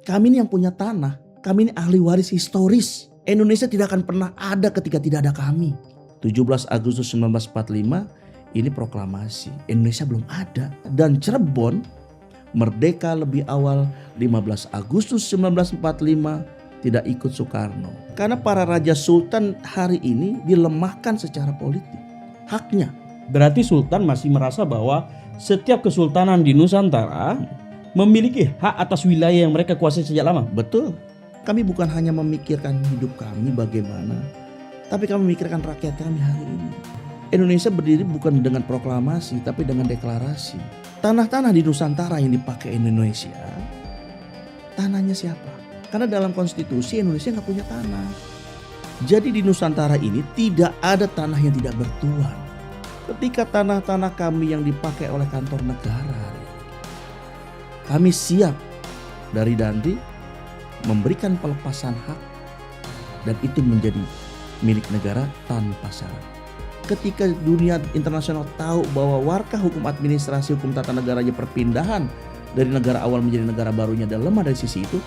Kami ini yang punya tanah. Kami ini ahli waris historis. Indonesia tidak akan pernah ada ketika tidak ada kami. 17 Agustus 1945 ini proklamasi. Indonesia belum ada. Dan Cirebon merdeka lebih awal 15 Agustus 1945 tidak ikut Soekarno. Karena para raja sultan hari ini dilemahkan secara politik. Haknya. Berarti Sultan masih merasa bahwa setiap kesultanan di Nusantara memiliki hak atas wilayah yang mereka kuasai sejak lama. Betul. Kami bukan hanya memikirkan hidup kami bagaimana, tapi kami memikirkan rakyat kami hari ini. Indonesia berdiri bukan dengan proklamasi, tapi dengan deklarasi. Tanah-tanah di Nusantara yang dipakai Indonesia, tanahnya siapa? Karena dalam konstitusi Indonesia nggak punya tanah. Jadi di Nusantara ini tidak ada tanah yang tidak bertuan. Ketika tanah-tanah kami yang dipakai oleh kantor negara, kami siap dari Dandi memberikan pelepasan hak dan itu menjadi milik negara tanpa syarat. Ketika dunia internasional tahu bahwa warkah hukum administrasi hukum tata negaranya perpindahan dari negara awal menjadi negara barunya dan lemah dari sisi itu,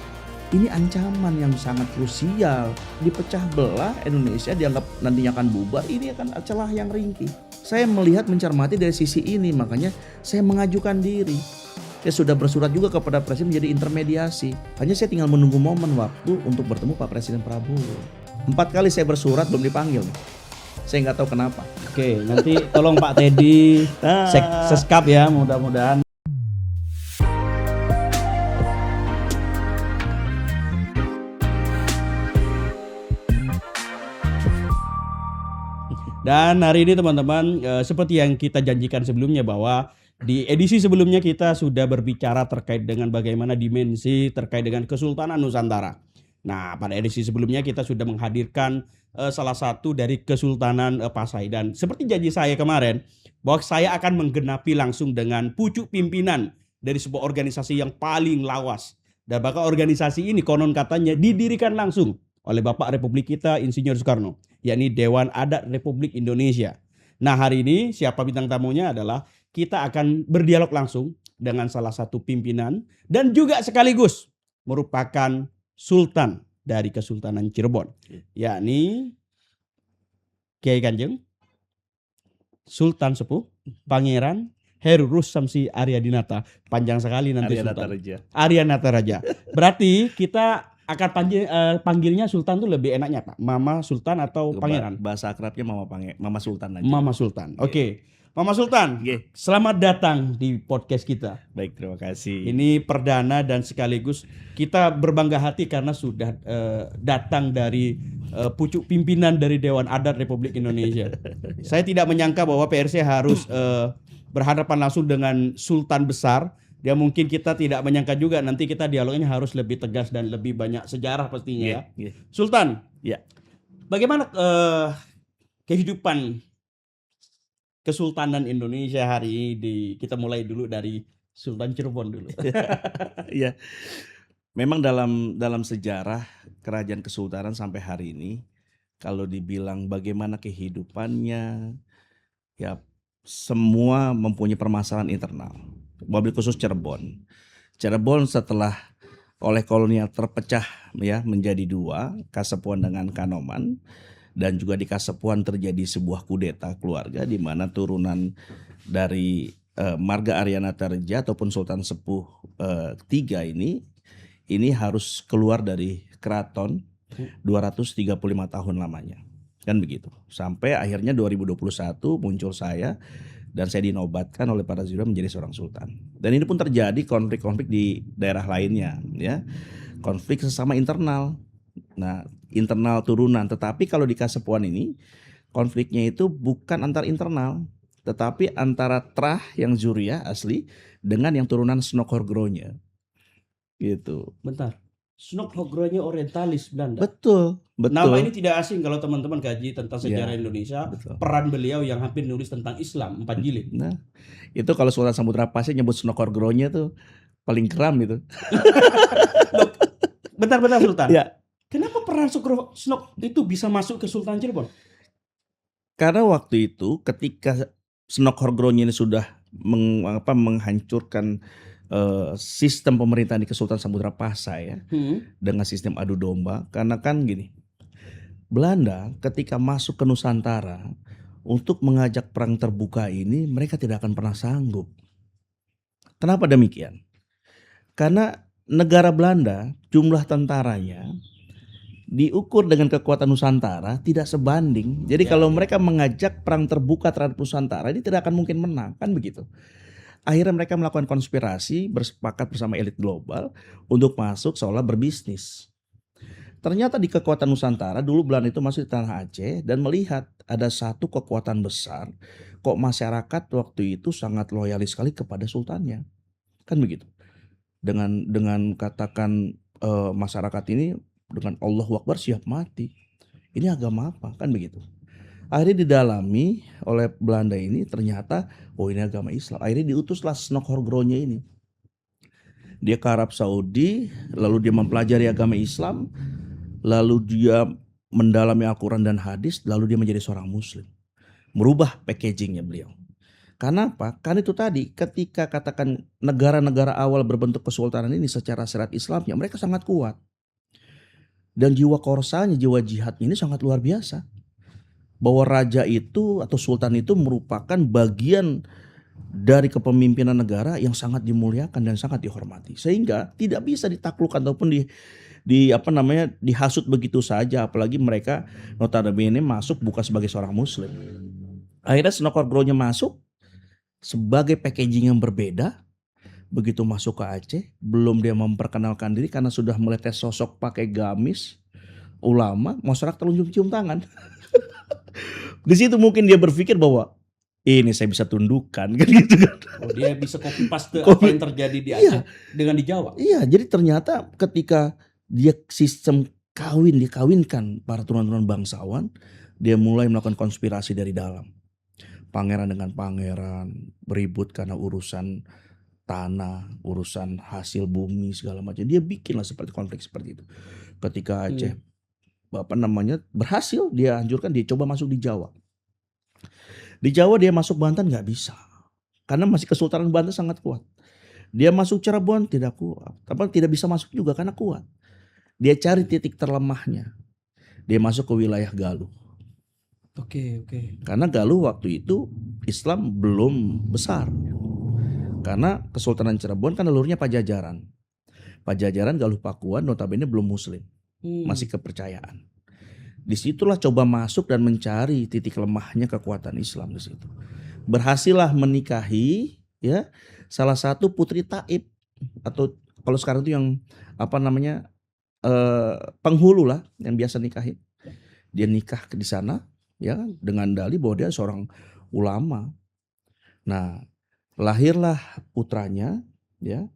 ini ancaman yang sangat krusial. Dipecah belah Indonesia dianggap nantinya akan bubar, ini akan celah yang ringkih. Saya melihat mencermati dari sisi ini, makanya saya mengajukan diri. Saya sudah bersurat juga kepada Presiden menjadi intermediasi. Hanya saya tinggal menunggu momen waktu untuk bertemu Pak Presiden Prabowo. 4 kali saya bersurat belum dipanggil. Saya nggak tahu kenapa. Oke, nanti tolong Pak Teddy seskap ya, mudah-mudahan. Dan hari ini teman-teman, seperti yang kita janjikan sebelumnya bahwa di edisi sebelumnya kita sudah berbicara terkait dengan bagaimana dimensi terkait dengan Kesultanan Nusantara. Nah, pada edisi sebelumnya kita sudah menghadirkan salah satu dari Kesultanan Pasai. Dan seperti janji saya kemarin, bahwa saya akan menggenapi langsung dengan pucuk pimpinan dari sebuah organisasi yang paling lawas. Dan bahkan organisasi ini konon katanya didirikan langsung oleh Bapak Republik kita Insinyur Soekarno, yakni Dewan Adat Republik Indonesia. Nah, hari ini siapa bintang tamunya adalah kita akan berdialog langsung dengan salah satu pimpinan dan juga sekaligus merupakan Sultan dari Kesultanan Cirebon, yakni Kiai Kanjeng Sultan Sepuh Pangeran Heru Russamsi Aryadinata. Panjang sekali nanti Sultan. Aryadinata Raja. Berarti kita akan panggilnya Sultan tuh lebih enaknya Pak? Mama Sultan atau Pangeran? Bahasa akrabnya Mama Sultan aja. Mama Sultan. Oke. Mama Sultan, selamat datang di podcast kita. Baik, terima kasih. Ini perdana dan sekaligus kita berbangga hati karena sudah datang dari pucuk pimpinan dari Dewan Adat Republik Indonesia. Saya tidak menyangka bahwa PRC harus berhadapan langsung dengan Sultan besar. Ya mungkin kita tidak menyangka juga nanti kita dialognya harus lebih tegas dan lebih banyak sejarah pastinya ya. Sultan, bagaimana kehidupan Kesultanan Indonesia hari ini? Kita mulai dulu dari Sultan Cirebon dulu. Ya, memang dalam sejarah kerajaan kesultanan sampai hari ini, kalau dibilang bagaimana kehidupannya, ya semua mempunyai permasalahan internal. Wabil khusus Cirebon. Cirebon setelah oleh kolonial terpecah ya menjadi 2, Kasepuan dengan Kanoman, dan juga di Kasepuan terjadi sebuah kudeta keluarga di mana turunan dari Marga Aryana Tarja ataupun Sultan Sepuh 3 ini harus keluar dari keraton 235 tahun lamanya. Kan begitu. Sampai akhirnya 2021 muncul saya dan saya dinobatkan oleh para Zirah menjadi seorang sultan. Dan ini pun terjadi konflik-konflik di daerah lainnya ya. Konflik sesama internal. Nah, internal turunan, tetapi kalau di Kasepuan ini konfliknya itu bukan antar internal, tetapi antara Trah yang Zuriah asli dengan yang turunan Snok-Horgronya. Gitu. Bentar. Snok-Horgronya orientalis Belanda. Betul. Nama ini tidak asing kalau teman-teman kaji tentang sejarah Indonesia. Betul. Peran beliau yang hampir nulis tentang Islam 4 jilid. Nah, itu kalau Sultan Samudra Pasir nyebut Snok-Horgronya tuh paling keram itu. Bentar Sultan. Ya. Kenapa peran Snok itu bisa masuk ke Sultan Cirebon? Karena waktu itu ketika Snok-Horgronya ini sudah menghancurkan sistem pemerintahan di Kesultanan Samudra Pasai ya, Hmm. dengan sistem adu domba. Karena kan gini, Belanda ketika masuk ke Nusantara untuk mengajak perang terbuka ini, mereka tidak akan pernah sanggup. Kenapa demikian? Karena negara Belanda jumlah tentaranya diukur dengan kekuatan Nusantara tidak sebanding. Jadi Ya, kalau ya. mereka mengajak perang terbuka terhadap Nusantara, ini tidak akan mungkin menang, kan begitu. Akhirnya mereka melakukan konspirasi, bersepakat bersama elit global untuk masuk seolah berbisnis. Ternyata di kekuatan Nusantara dulu Belanda itu masuk di tanah Aceh dan melihat ada satu kekuatan besar, kok masyarakat waktu itu sangat loyalis sekali kepada sultannya, kan begitu. Dengan katakan masyarakat ini dengan Allahu Akbar siap mati. Ini agama apa? Kan begitu. Akhirnya didalami oleh Belanda ini, ternyata oh ini agama Islam. Akhirnya diutuslah Snokhorgronya ini. Dia ke Arab Saudi, lalu dia mempelajari agama Islam, lalu dia mendalami Al-Quran dan hadis, lalu dia menjadi seorang muslim. Merubah packagingnya beliau. Karena apa? Karena itu tadi, ketika katakan negara-negara awal berbentuk kesultanan ini secara syariat Islamnya, mereka sangat kuat. Dan jiwa korsanya, jiwa jihadnya ini sangat luar biasa. Bahwa raja itu atau sultan itu merupakan bagian dari kepemimpinan negara yang sangat dimuliakan dan sangat dihormati. Sehingga tidak bisa ditaklukkan ataupun dihasut begitu saja, apalagi mereka notabene masuk bukan sebagai seorang muslim. Akhirnya Snokhorgronya masuk sebagai packaging yang berbeda. Begitu masuk ke Aceh, belum dia memperkenalkan diri karena sudah melihat sosok pakai gamis ulama, masyarakat telunjuk cium tangan. Di situ mungkin dia berpikir bahwa ini saya bisa tundukkan kan gitu kan. Oh, dia bisa copy paste apa Copy. yang terjadi di Iya. Aceh dengan di Jawa. Iya, jadi ternyata ketika dia sistem dikawinkan para turunan-turunan bangsawan, dia mulai melakukan konspirasi dari dalam. Pangeran dengan pangeran beribut karena urusan tanah, urusan hasil bumi segala macam. Dia bikinlah seperti konflik seperti itu. Ketika Aceh berhasil, dia hancurkan, dia coba masuk di Jawa. Di Jawa dia masuk Banten nggak bisa, karena masih Kesultanan Banten sangat kuat. Dia masuk Cirebon tidak kuat, tapi tidak bisa masuk juga karena kuat. Dia cari titik terlemahnya. Dia masuk ke wilayah Galuh. Oke. Karena Galuh waktu itu Islam belum besar. Karena Kesultanan Cirebon kan alurnya Pajajaran. Pajajaran, Galuh Pakuan notabene belum muslim. Masih kepercayaan. Disitulah coba masuk dan mencari titik lemahnya kekuatan Islam di situ. Berhasillah menikahi ya salah satu putri Taib, atau kalau sekarang itu yang penghulu lah yang biasa nikahin. Dia nikah di sana ya dengan dalih bahwa dia seorang ulama. Nah, lahirlah putranya ya.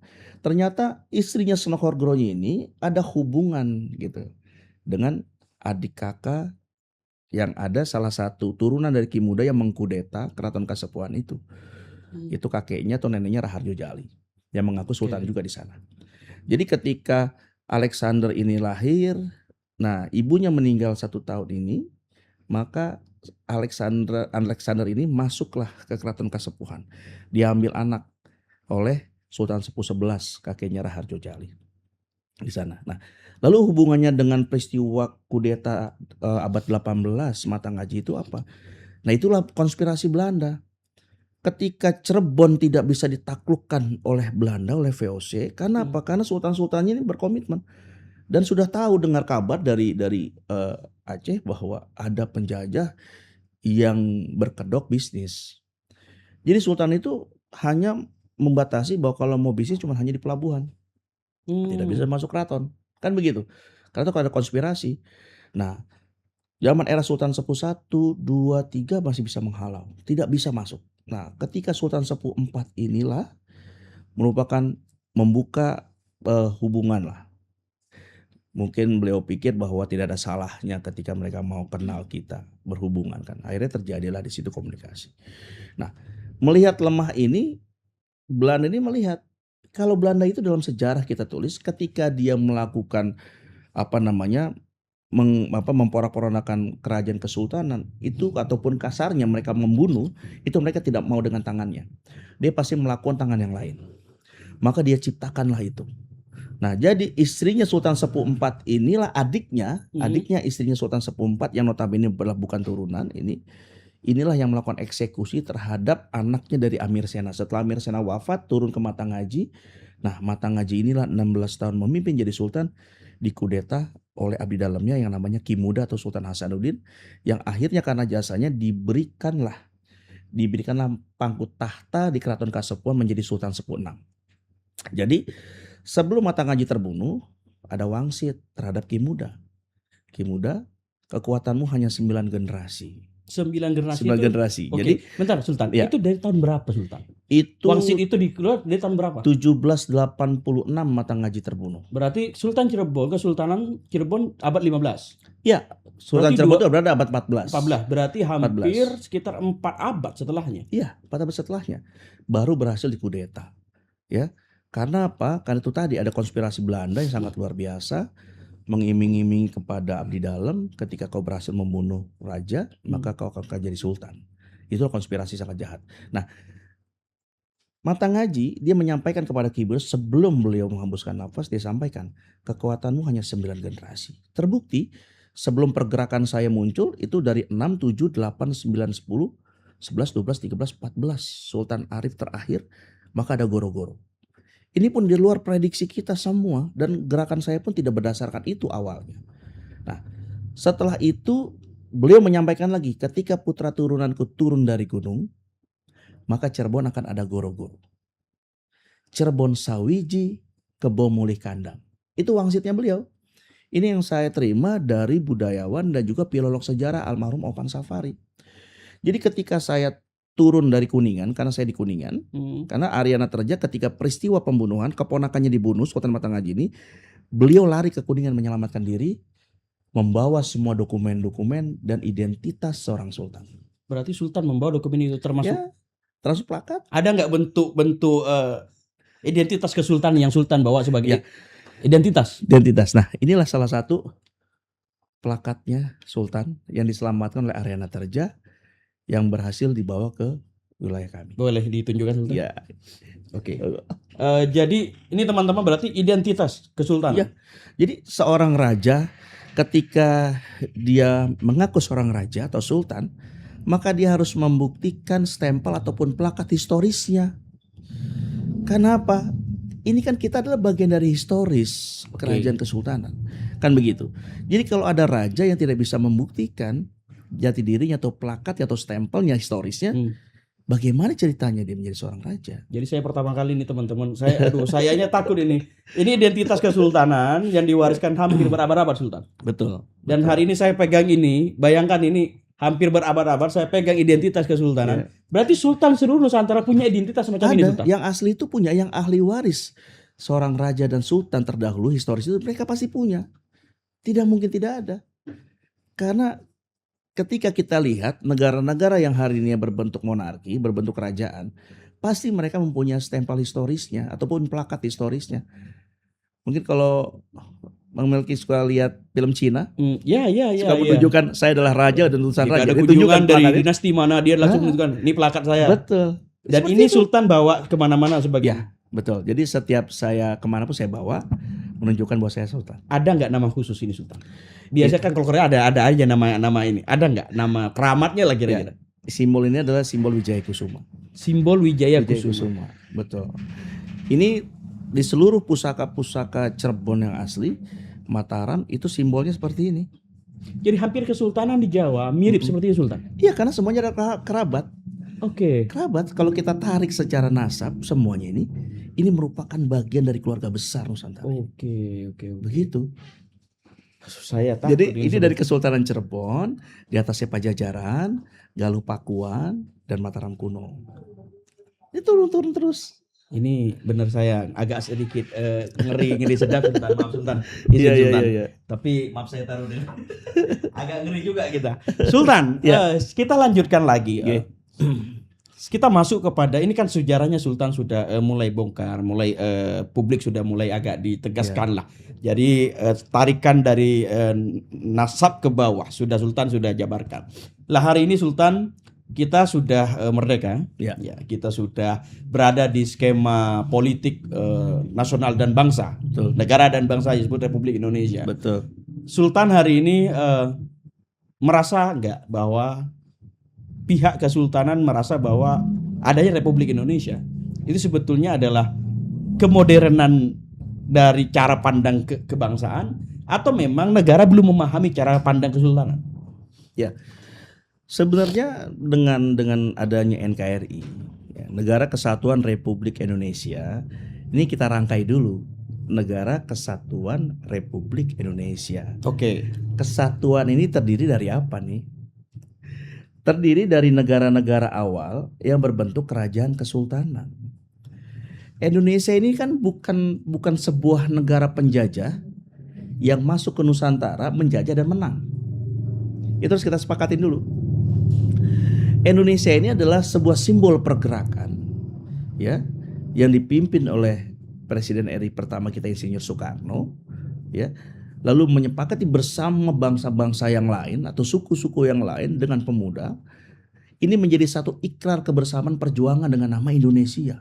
Ternyata istrinya Snokhorgronya ini ada hubungan gitu dengan adik kakak yang ada salah satu turunan dari Ki Muda yang mengkudeta Keraton Kasepuhan itu. Itu kakeknya atau neneknya Raharjo Jali yang mengaku sultan juga di sana. Jadi ketika Alexander ini lahir, nah ibunya meninggal 1 tahun ini, maka Alexander ini masuklah ke Keraton Kasepuhan. Diambil anak oleh Sultan Sepuh 11, kakeknya Raharjo Jali di sana. Nah, lalu hubungannya dengan peristiwa kudeta abad 18 Matangaji itu apa? Nah, itulah konspirasi Belanda. Ketika Cirebon tidak bisa ditaklukkan oleh Belanda, oleh VOC, karena apa? Karena sultan-sultannya ini berkomitmen dan sudah tahu dengar kabar dari Aceh bahwa ada penjajah yang berkedok bisnis. Jadi sultan itu hanya membatasi bahwa kalau mau bisnis cuma hanya di pelabuhan. Tidak bisa masuk keraton. Kan begitu. Karena itu ada konspirasi. Nah, zaman era Sultan Sepuh 1, 2, 3 masih bisa menghalau. Tidak bisa masuk. Nah, ketika Sultan Sepuh 4 inilah merupakan membuka hubungan lah. Mungkin beliau pikir bahwa tidak ada salahnya ketika mereka mau kenal kita, berhubungan kan. Akhirnya terjadilah di situ komunikasi. Nah, melihat lemah ini, Belanda ini melihat kalau Belanda itu dalam sejarah kita tulis ketika dia melakukan memporak-porandakan kerajaan kesultanan itu, ataupun kasarnya mereka membunuh, itu mereka tidak mau dengan tangannya. Dia pasti melakukan tangan yang lain. maka dia ciptakanlah itu. Nah, jadi istrinya Sultan Sepuh IV inilah adiknya istrinya Sultan Sepuh IV yang notabene bukan turunan inilah yang melakukan eksekusi terhadap anaknya dari Amir Sena. Setelah Amir Sena wafat, turun ke Matangaji. Nah, Matangaji inilah 16 tahun memimpin jadi sultan, dikudeta oleh abdi dalamnya yang namanya Ki Muda atau Sultan Hasanuddin, yang akhirnya karena jasanya diberikanlah pangku tahta di Keraton Kasepuhan menjadi Sultan Sepuh VI. Jadi sebelum Matangaji terbunuh, ada wangsit terhadap Ki Muda. Ki Muda, kekuatanmu hanya 9 generasi. 9 generasi. 9 generasi. Oke, Jadi bentar Sultan. ya. Itu dari tahun berapa Sultan? Itu Wangsit itu dikeluar dari tahun berapa? 1786 Matangaji terbunuh. Berarti Sultan Cirebon, Kesultanan Cirebon abad 15. Ya, Sultan Berarti Cirebon itu berada abad 14. 14. Berarti hampir sekitar 4 abad setelahnya. Iya, 4 abad setelahnya baru berhasil dikudeta. Ya. Karena apa? Karena itu tadi ada konspirasi Belanda yang sangat luar biasa, mengiming-imingi kepada abdi dalam, ketika kau berhasil membunuh raja, maka kau akan jadi sultan. Itu konspirasi sangat jahat. Nah, Matangaji dia menyampaikan kepada Ki Muda sebelum beliau menghembuskan nafas, dia sampaikan, kekuatanmu hanya 9 generasi. Terbukti sebelum pergerakan saya muncul itu dari 6, 7, 8, 9, 10, 11, 12, 13, 14 Sultan Arif terakhir, maka ada Goro-Goro. Ini pun di luar prediksi kita semua, dan gerakan saya pun tidak berdasarkan itu awalnya. Nah, setelah itu beliau menyampaikan lagi, ketika putra turunanku turun dari gunung, maka Cirebon akan ada Goro-Goro. Cirebon Sawiji, Kebo Mulih Kandang. Itu wangsitnya beliau. Ini yang saya terima dari budayawan dan juga filolog sejarah almarhum Opan Safari. Jadi ketika saya turun dari Kuningan, karena saya di Kuningan, karena Aryana Terja ketika peristiwa pembunuhan, keponakannya dibunuh, Sultan Matangaji ini, beliau lari ke Kuningan menyelamatkan diri, membawa semua dokumen-dokumen dan identitas seorang sultan. Berarti Sultan membawa dokumen itu termasuk? Ya, termasuk plakat. Ada nggak bentuk identitas kesultanan yang Sultan bawa sebagai identitas? Identitas. Nah, inilah salah satu plakatnya Sultan yang diselamatkan oleh Aryana Terja, yang berhasil dibawa ke wilayah kami. Boleh ditunjukkan Sultan? Ya. Oke. Jadi ini teman-teman berarti identitas kesultanan. Ya. Jadi seorang raja ketika dia mengaku seorang raja atau sultan, maka dia harus membuktikan stempel ataupun plakat historisnya. Kenapa? Ini kan kita adalah bagian dari historis kerajaan kesultanan. Kan begitu. Jadi kalau ada raja yang tidak bisa membuktikan jati dirinya atau plakatnya atau stempelnya historisnya, bagaimana ceritanya dia menjadi seorang raja? Jadi saya pertama kali ini teman-teman, sayanya takut ini. Ini identitas kesultanan yang diwariskan hampir berabad-abad Sultan. Betul. Dan hari ini saya pegang ini, bayangkan ini hampir berabad-abad saya pegang identitas kesultanan. Berarti Sultan seluruh Nusantara punya identitas semacam ini Sultan. Yang asli itu punya, yang ahli waris seorang raja dan sultan terdahulu historis itu mereka pasti punya. Tidak mungkin tidak ada. Karena ketika kita lihat negara-negara yang hari ini berbentuk monarki, berbentuk kerajaan, pasti mereka mempunyai stempel historisnya ataupun plakat historisnya. Mungkin kalau Bang Melki suka lihat film Cina, suka menunjukkan saya adalah raja dan utusan raja. Ada kunjungan dari dinasti mana dia langsung menunjukkan ini plakat saya. Betul. Dan seperti ini itu. Sultan bawa kemana-mana sebagai. Ya, betul. Jadi setiap saya kemana pun saya bawa menunjukkan bahwa saya sultan. Ada nggak nama khusus ini Sultan? Biasanya kan kalau Korea ada aja nama ini. Ada nggak nama keramatnya lah kira-kira? Simbol ini adalah simbol Wijaya Kusuma. Simbol Wijaya Kusuma. Betul. Ini di seluruh pusaka-pusaka Cirebon yang asli, Mataram itu simbolnya seperti ini. Jadi hampir kesultanan di Jawa mirip seperti Sultan. Iya, karena semuanya ada kerabat. Oke. Kerabat kalau kita tarik secara nasab semuanya ini merupakan bagian dari keluarga besar Nusantara. Oke. Begitu. Saya takut. Jadi ini dari Kesultanan Cirebon, di atasnya Pajajaran, Galuh Pakuan, dan Mataram kuno. Ini turun terus. Ini benar saya agak sedikit ngeri sedap Sultan. Maaf Sultan. Sultan. Iya. Tapi maaf saya taruh dulu. Agak ngeri juga kita. Sultan, kita lanjutkan lagi. Kita masuk kepada ini kan sejarahnya Sultan sudah mulai bongkar, mulai publik sudah mulai agak ditegaskan lah. Jadi tarikan dari nasab ke bawah Sultan sudah jabarkan. Lah hari ini Sultan kita sudah merdeka, Ya. ya kita sudah berada di skema politik nasional dan bangsa, Betul. negara dan bangsa disebut Republik Indonesia. Betul. Sultan hari ini merasa nggak bahwa pihak kesultanan merasa bahwa adanya Republik Indonesia itu sebetulnya adalah kemodernan dari cara pandang kebangsaan, atau memang negara belum memahami cara pandang kesultanan? Ya. Sebenarnya dengan adanya NKRI, ya, Negara Kesatuan Republik Indonesia, ini kita rangkai dulu. Negara Kesatuan Republik Indonesia. Oke. Kesatuan ini terdiri dari apa nih? Terdiri dari negara-negara awal yang berbentuk kerajaan kesultanan. Indonesia ini kan bukan sebuah negara penjajah yang masuk ke Nusantara, menjajah dan menang. Itu harus kita sepakatin dulu. Indonesia ini adalah sebuah simbol pergerakan, ya, yang dipimpin oleh Presiden RI pertama kita Insinyur Soekarno, ya, lalu menyepakati bersama bangsa-bangsa yang lain atau suku-suku yang lain dengan pemuda, ini menjadi satu ikrar kebersamaan perjuangan dengan nama Indonesia.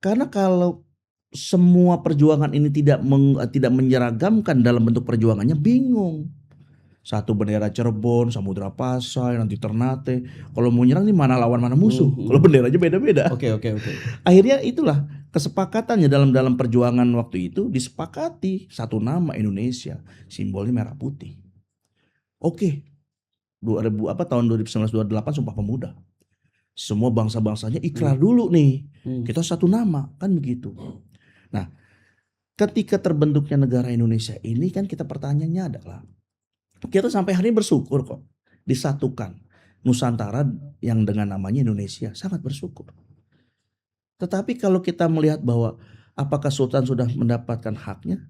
Karena kalau semua perjuangan ini tidak menyeragamkan dalam bentuk perjuangannya, bingung. Satu bendera Cirebon, Samudra Pasai, nanti Ternate. Kalau mau nyerang nih mana lawan mana musuh. Kalau benderanya beda-beda. Oke. Akhirnya itulah kesepakatannya dalam perjuangan waktu itu, disepakati satu nama Indonesia, simbolnya merah putih. Oke. Tahun 1928 Sumpah Pemuda. Semua bangsa-bangsanya ikrar dulu nih. Kita satu nama, kan begitu. Nah, ketika terbentuknya negara Indonesia ini kan kita pertanyaannya adalah, kita sampai hari ini bersyukur kok disatukan Nusantara yang dengan namanya Indonesia, sangat bersyukur. Tetapi kalau kita melihat bahwa apakah Sultan sudah mendapatkan haknya,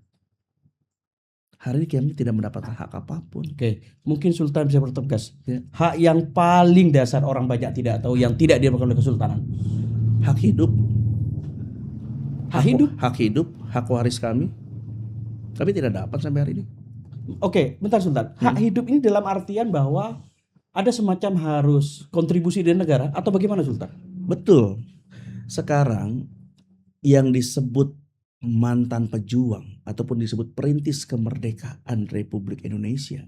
hari ini kami tidak mendapatkan hak apapun. Oke, mungkin Sultan bisa bertegas. Ya. Hak yang paling dasar orang banyak tidak tahu, yang tidak didapatkan oleh kesultanan. Hak hidup. Hak hidup? Hak hidup, hak waris kami tidak dapat sampai hari ini. Oke, bentar Sultan. Hak hidup ini dalam artian bahwa ada semacam harus kontribusi dari negara atau bagaimana Sultan? Betul. Sekarang yang disebut mantan pejuang ataupun disebut perintis kemerdekaan Republik Indonesia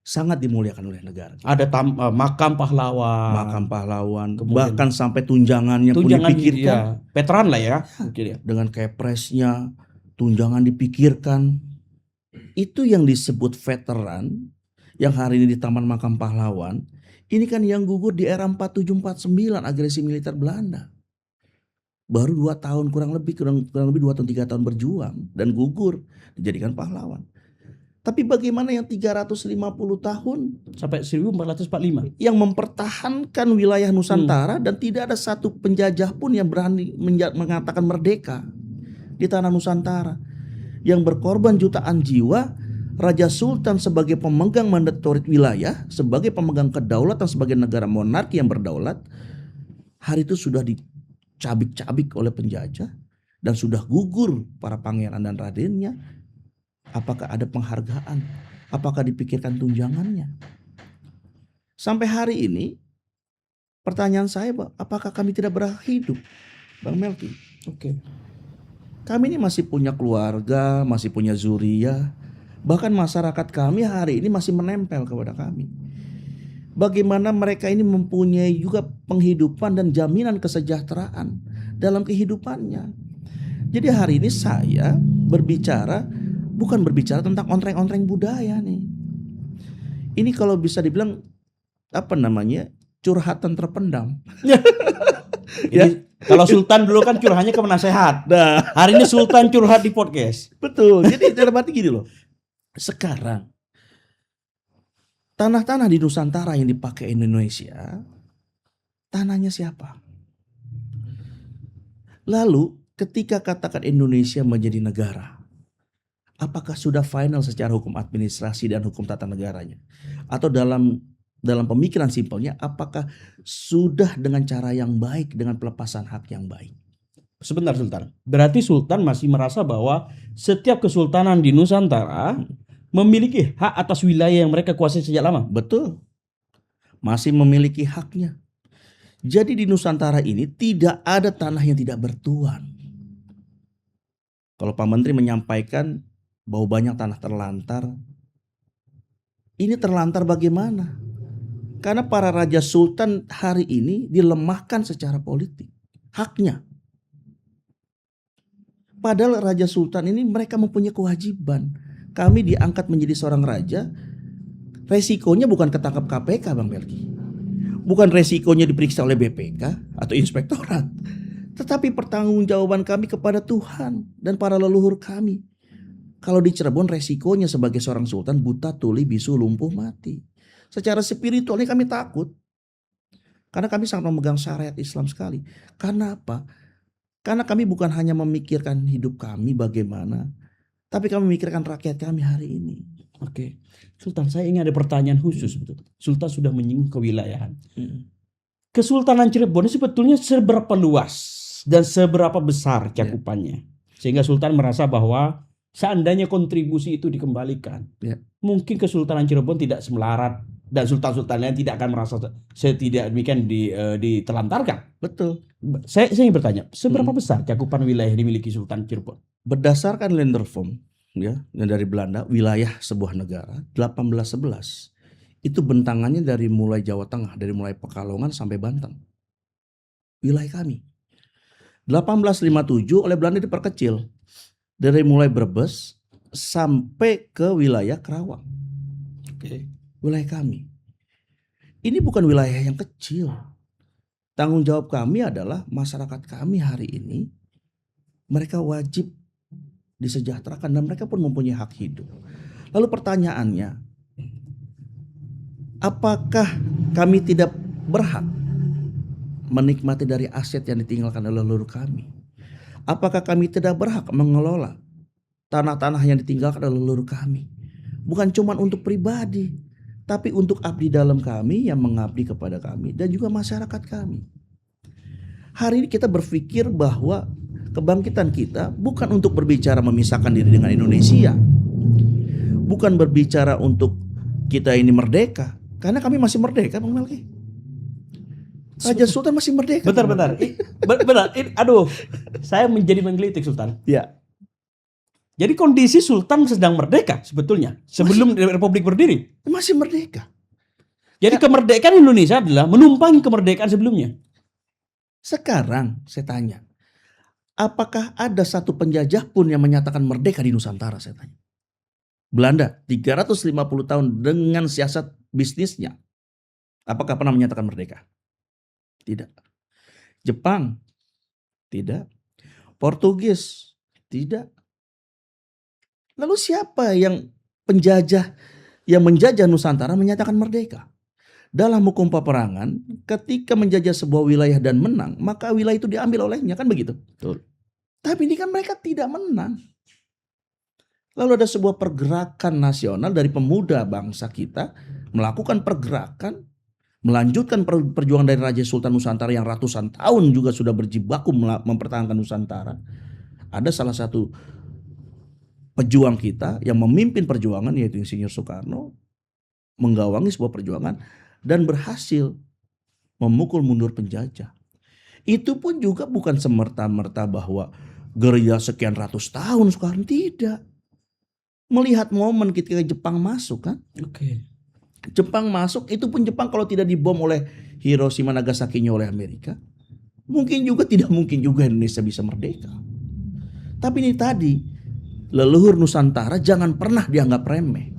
sangat dimuliakan oleh negara. Ada makam pahlawan. Kemudian, bahkan sampai tunjangannya pun dipikirkan. Ya, veteran lah ya. Mungkin ya. Dengan kepresnya, tunjangan dipikirkan. Itu yang disebut veteran yang hari ini di Taman Makam Pahlawan. Ini kan yang gugur di era 47-49 agresi militer Belanda. Baru 2 tahun kurang lebih 2 atau 3 tahun berjuang dan gugur dijadikan pahlawan. Tapi bagaimana yang 350 tahun sampai 1445 yang mempertahankan wilayah Nusantara dan tidak ada satu penjajah pun yang berani mengatakan merdeka di tanah Nusantara, yang berkorban jutaan jiwa. Raja Sultan sebagai pemegang mandatorit wilayah, sebagai pemegang kedaulatan, sebagai negara monarki yang berdaulat, hari itu sudah dicabik-cabik oleh penjajah dan sudah gugur para pangeran dan radennya. Apakah ada penghargaan? Apakah dipikirkan tunjangannya? Sampai hari ini pertanyaan saya, apakah kami tidak berhak hidup, Bang Melki? Oke. Kami ini masih punya keluarga, masih punya zuriyah. Bahkan masyarakat kami hari ini masih menempel kepada kami. Bagaimana mereka ini mempunyai juga penghidupan dan jaminan kesejahteraan dalam kehidupannya. Jadi hari ini saya bukan berbicara tentang ontreng-ontreng budaya nih. Ini kalau bisa dibilang curhatan terpendam. Ya. Kalau Sultan dulu kan curhatnya ke penasehat. Nah, hari ini Sultan curhat di podcast. Betul. Jadi dalam arti gini loh. Sekarang tanah-tanah di Nusantara yang dipakai Indonesia, tanahnya siapa? Lalu ketika katakan Indonesia menjadi negara, apakah sudah final secara hukum administrasi dan hukum tata negaranya? Atau dalam pemikiran simpelnya, apakah sudah dengan cara yang baik, dengan pelepasan hak yang baik? Sebentar Sultan, berarti Sultan masih merasa bahwa setiap kesultanan di Nusantara memiliki hak atas wilayah yang mereka kuasai sejak lama? Betul. masih memiliki haknya. Jadi di Nusantara ini tidak ada tanah yang tidak bertuan. Kalau Pak Menteri menyampaikan bahwa banyak tanah terlantar, ini terlantar bagaimana? Karena para raja sultan hari ini dilemahkan secara politik, haknya. Padahal raja sultan ini mereka mempunyai kewajiban. Kami diangkat menjadi seorang raja, resikonya bukan ketangkap KPK Bang Melki. Bukan resikonya diperiksa oleh BPK atau inspektorat. Tetapi pertanggungjawaban kami kepada Tuhan dan para leluhur kami. Kalau di Cirebon resikonya sebagai seorang sultan buta, tuli, bisu, lumpuh, mati. Secara spiritualnya kami takut. Karena kami sangat memegang syariat Islam sekali. Karena apa? Karena kami bukan hanya memikirkan hidup kami bagaimana, tapi kami memikirkan rakyat kami hari ini. Oke, Sultan, saya ingin ada pertanyaan khusus. Betul. Sultan sudah menyinggung kewilayahan. Kesultanan Cirebon ini sebetulnya seberapa luas dan seberapa besar cakupannya, sehingga Sultan merasa bahwa seandainya kontribusi itu dikembalikan, mungkin Kesultanan Cirebon tidak semelarat dan sultan-sultan lain tidak akan merasa setidak demikian ditelantarkan. Betul. Saya ingin bertanya, seberapa besar cakupan wilayah yang dimiliki Sultan Cirebon? Berdasarkan land reform ya, dari Belanda, wilayah sebuah negara 1811 itu bentangannya dari mulai Jawa Tengah, dari mulai Pekalongan sampai Banten. Wilayah kami. 1857 oleh Belanda diperkecil dari mulai Brebes sampai ke wilayah Kerawang. Oke. Wilayah kami. Ini bukan wilayah yang kecil. Tanggung jawab kami adalah masyarakat kami hari ini, mereka wajib disejahterakan dan mereka pun mempunyai hak hidup. Lalu pertanyaannya, apakah kami tidak berhak menikmati dari aset yang ditinggalkan oleh leluhur kami? Apakah kami tidak berhak mengelola tanah-tanah yang ditinggalkan oleh leluhur kami? Bukan cuma untuk pribadi, tapi untuk abdi dalam kami yang mengabdi kepada kami dan juga masyarakat kami. Hari ini kita berpikir bahwa kebangkitan kita bukan untuk berbicara memisahkan diri dengan Indonesia. Bukan berbicara untuk kita ini merdeka. Karena kami masih merdeka Bang Melki. Raja Sultan masih merdeka. Bentar. Benar. Aduh, saya menjadi menggelitik Sultan. Ya. Jadi kondisi Sultan sedang merdeka sebetulnya sebelum Republik berdiri. Masih merdeka. Jadi kemerdekaan Indonesia adalah menumpangi kemerdekaan sebelumnya. Sekarang saya tanya, apakah ada satu penjajah pun yang menyatakan merdeka di Nusantara? Saya tanya. Belanda 350 tahun dengan siasat bisnisnya, apakah pernah menyatakan merdeka? Tidak. Jepang? Tidak. Portugis? Tidak. Lalu siapa yang penjajah yang menjajah Nusantara menyatakan merdeka? Dalam hukum peperangan, ketika menjajah sebuah wilayah dan menang, maka wilayah itu diambil olehnya, kan begitu? Betul. Tapi ini kan mereka tidak menang. Lalu ada sebuah pergerakan nasional dari pemuda bangsa kita melakukan pergerakan, melanjutkan perjuangan dari Raja Sultan Nusantara yang ratusan tahun juga sudah berjibaku mempertahankan Nusantara. Ada salah satu pejuang kita yang memimpin perjuangan yaitu Insinyur Soekarno menggawangi sebuah perjuangan dan berhasil memukul mundur penjajah. Itu pun juga bukan semerta-merta bahwa gerilya sekian ratus tahun Soekarno, tidak. Melihat momen ketika Jepang masuk kan. Oke. Jepang masuk, itu pun Jepang kalau tidak dibom oleh Hiroshima Nagasaki-nya oleh Amerika, mungkin juga tidak mungkin juga Indonesia bisa merdeka. Tapi ini tadi, leluhur Nusantara jangan pernah dianggap remeh.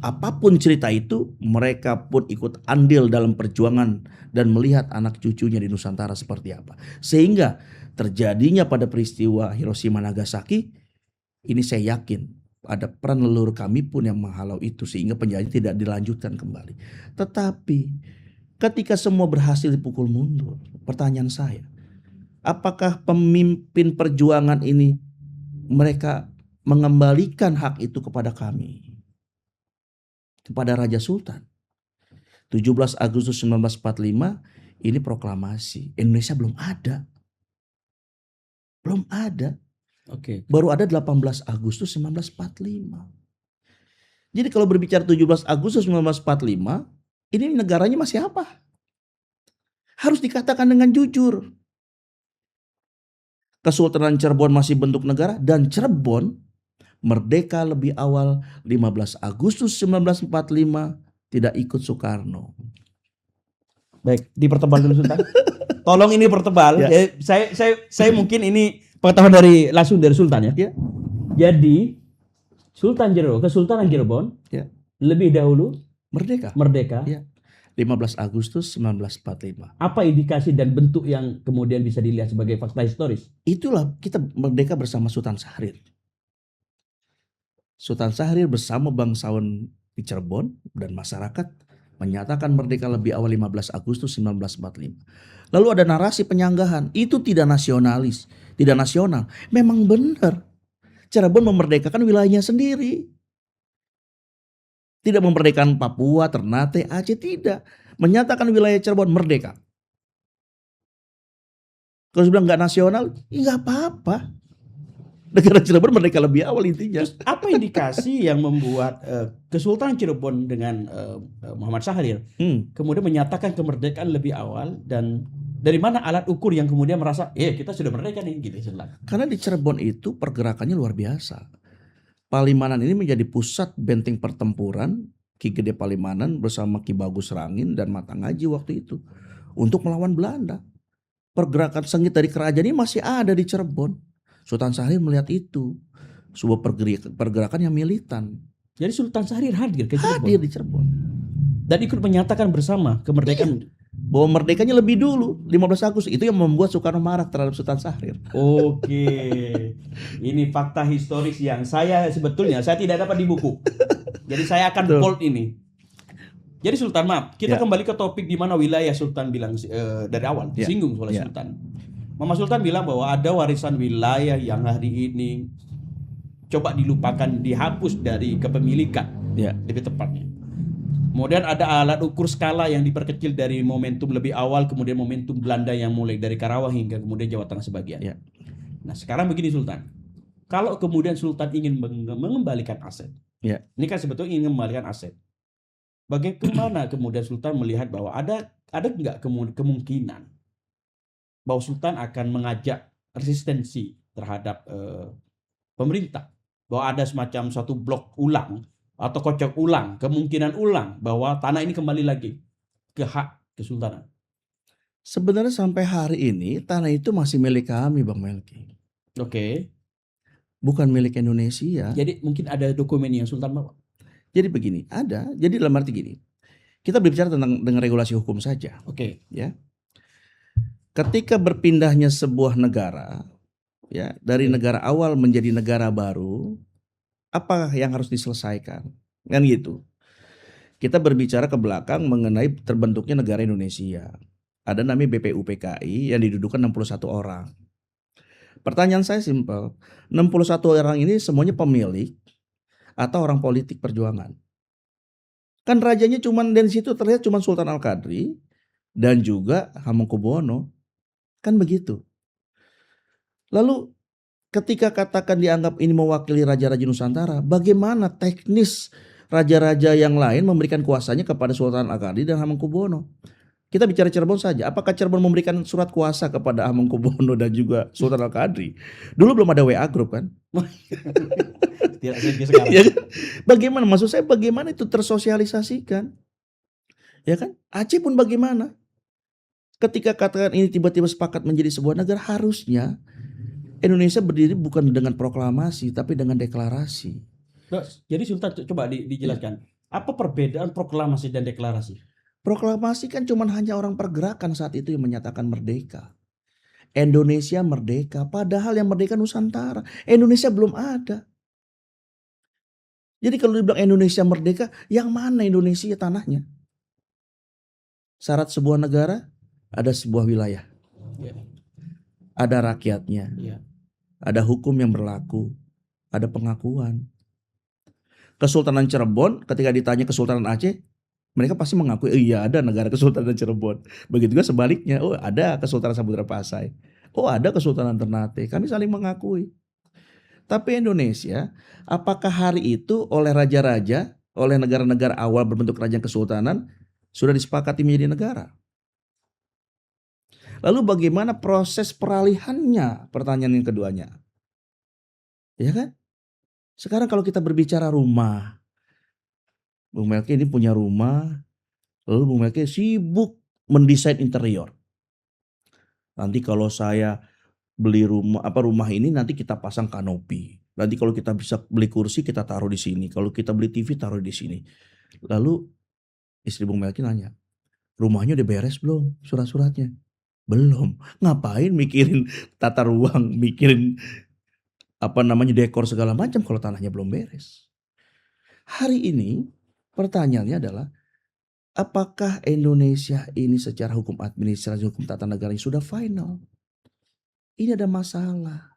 Apapun cerita itu, mereka pun ikut andil dalam perjuangan dan melihat anak cucunya di Nusantara seperti apa. Sehingga terjadinya pada peristiwa Hiroshima Nagasaki, ini saya yakin ada peran leluhur kami pun yang menghalau itu sehingga penjajah tidak dilanjutkan kembali. Tetapi ketika semua berhasil dipukul mundur, pertanyaan saya, apakah pemimpin perjuangan ini mereka mengembalikan hak itu kepada kami, kepada Raja Sultan? 17 Agustus 1945 ini proklamasi. Indonesia belum ada. Belum ada. Oke. Baru ada 18 Agustus 1945. Jadi kalau berbicara 17 Agustus 1945, Ini negaranya masih apa? Harus dikatakan dengan jujur. Kesultanan Cirebon masih bentuk negara dan Cirebon merdeka lebih awal 15 Agustus 1945 tidak ikut Soekarno. Baik, dipertebal dulu Sultan. Tolong ini pertebal. Ya. Saya mungkin ini pengetahuan langsung dari Sultan ya. Ya. Jadi Kesultanan Cirebon Ya. lebih dahulu Merdeka. Ya. 15 Agustus 1945. Apa indikasi dan bentuk yang kemudian bisa dilihat sebagai fakta historis? Itulah kita merdeka bersama Sultan Syahrir. Sultan Syahrir bersama bangsawan di Cirebon dan masyarakat menyatakan merdeka lebih awal 15 Agustus 1945. Lalu ada narasi penyanggahan, itu tidak nasionalis, tidak nasional. Memang benar. Cirebon memerdekakan wilayahnya sendiri. Tidak memerdekakan Papua, Ternate, Aceh, tidak. Menyatakan wilayah Cirebon merdeka. Kalau bilang nggak nasional, ya nggak apa-apa. Negara Cirebon merdeka lebih awal intinya. Terus apa indikasi yang membuat Kesultanan Cirebon dengan Muhammad Syahrir kemudian menyatakan kemerdekaan lebih awal, dan dari mana alat ukur yang kemudian merasa kita sudah merdeka nih gitu? Karena di Cirebon itu pergerakannya luar biasa. Palimanan ini menjadi pusat benteng pertempuran Ki Gede Palimanan bersama Ki Bagus Rangin dan Mata Ngaji waktu itu untuk melawan Belanda. Pergerakan sengit dari kerajaan ini masih ada di Cirebon. Sultan Syahrir melihat itu sebuah pergerakan yang militan. Jadi Sultan Syahrir hadir ke Cirebon. Hadir di Cirebon Dan ikut menyatakan bersama kemerdekaan. Bahwa merdekanya lebih dulu 15 Agustus. Itu yang membuat Soekarno marah terhadap Sultan Syahrir. Oke. Ini fakta historis yang saya tidak dapat di buku. Jadi saya akan bold ini. Jadi Sultan, maaf, kita kembali ke topik di mana wilayah Sultan bilang dari awal disinggung oleh Sultan. Mama Sultan bilang bahwa ada warisan wilayah yang hari ini coba dilupakan, dihapus dari kepemilikan, lebih tepatnya. Kemudian ada alat ukur skala yang diperkecil dari momentum lebih awal, kemudian momentum Belanda yang mulai dari Karawang hingga kemudian Jawa Tengah sebagian. Nah sekarang begini Sultan, kalau kemudian Sultan ingin mengembalikan aset, ini kan sebetulnya ingin mengembalikan aset. Bagaimana kemudian Sultan melihat bahwa ada nggak kemungkinan bahwa Sultan akan mengajak resistensi terhadap pemerintah, bahwa ada semacam satu blok ulang atau kocok ulang, kemungkinan ulang bahwa tanah ini kembali lagi ke hak kesultanan? Sebenarnya sampai hari ini tanah itu masih milik kami, Bang Melki. Oke. Bukan milik Indonesia. Jadi mungkin ada dokumen yang Sultan bawa. Jadi begini, ada. Jadi dalam arti gini, kita berbicara dengan regulasi hukum saja. Oke. Ya. Ketika berpindahnya sebuah negara, dari negara awal menjadi negara baru, apa yang harus diselesaikan? Kan gitu. Kita berbicara ke belakang mengenai terbentuknya negara Indonesia. Ada namanya BPUPKI yang didudukan 61 orang. Pertanyaan saya simpel, 61 orang ini semuanya pemilik atau orang politik perjuangan? Kan rajanya dan situ terlihat cuma Sultan Al-Qadri dan juga Hamengkubuwono. Kan begitu. Lalu ketika katakan dianggap ini mewakili raja-raja Nusantara, bagaimana teknis raja-raja yang lain memberikan kuasanya kepada Sultan Al-Qadri dan Hamengkubuwono? Kita bicara Cirebon saja. Apakah Cirebon memberikan surat kuasa kepada Hamengkubuwono dan juga Sultan Al-Qadri? Dulu belum ada WA Group kan? Tidak sekarang. Bagaimana? Maksud saya bagaimana itu tersosialisasikan? Ya kan? Aceh pun bagaimana? Ketika katakan ini tiba-tiba sepakat menjadi sebuah negara, harusnya Indonesia berdiri bukan dengan proklamasi tapi dengan deklarasi. Jadi Sultan coba dijelaskan, apa perbedaan proklamasi dan deklarasi? Proklamasi kan cuma hanya orang pergerakan saat itu yang menyatakan merdeka. Indonesia merdeka, padahal yang merdeka Nusantara. Indonesia belum ada. Jadi kalau dibilang Indonesia merdeka, yang mana Indonesia tanahnya? Syarat sebuah negara, ada sebuah wilayah. Ada rakyatnya. Ada hukum yang berlaku. Ada pengakuan. Kesultanan Cirebon ketika ditanya Kesultanan Aceh, mereka pasti mengakui, iya ada negara Kesultanan Cirebon. Begitu juga sebaliknya, ada Kesultanan Samudra Pasai. Ada Kesultanan Ternate. Kami saling mengakui. Tapi Indonesia, apakah hari itu oleh raja-raja, oleh negara-negara awal berbentuk kerajaan kesultanan, sudah disepakati menjadi negara. Lalu bagaimana proses peralihannya? Pertanyaan yang keduanya. Ya kan? Sekarang kalau kita berbicara rumah, Bung Melki ini punya rumah, lalu Bung Melki sibuk mendesain interior. Nanti kalau saya beli rumah ini nanti kita pasang kanopi. Nanti kalau kita bisa beli kursi kita taruh di sini. Kalau kita beli TV taruh di sini. Lalu istri Bung Melki nanya, rumahnya udah beres belum surat-suratnya? Belum. Ngapain mikirin tata ruang, mikirin dekor segala macam kalau tanahnya belum beres. Hari ini pertanyaannya adalah, apakah Indonesia ini secara hukum administrasi, hukum tata negara sudah final? Ini ada masalah.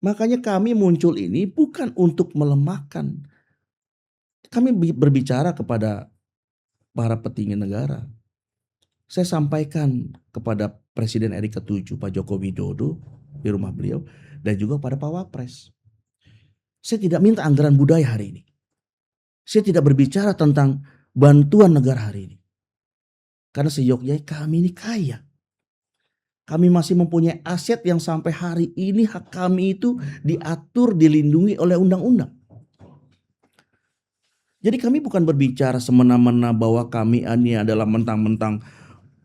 Makanya kami muncul ini bukan untuk melemahkan. Kami berbicara kepada para petinggi negara. Saya sampaikan kepada Presiden RI ke-7 Pak Joko Widodo di rumah beliau dan juga pada Pak Wapres. Saya tidak minta anggaran budaya hari ini. Saya tidak berbicara tentang bantuan negara hari ini. Karena sejognya kami ini kaya. Kami masih mempunyai aset yang sampai hari ini hak kami itu diatur, dilindungi oleh undang-undang. Jadi kami bukan berbicara semena-mena bahwa kami ini adalah mentang-mentang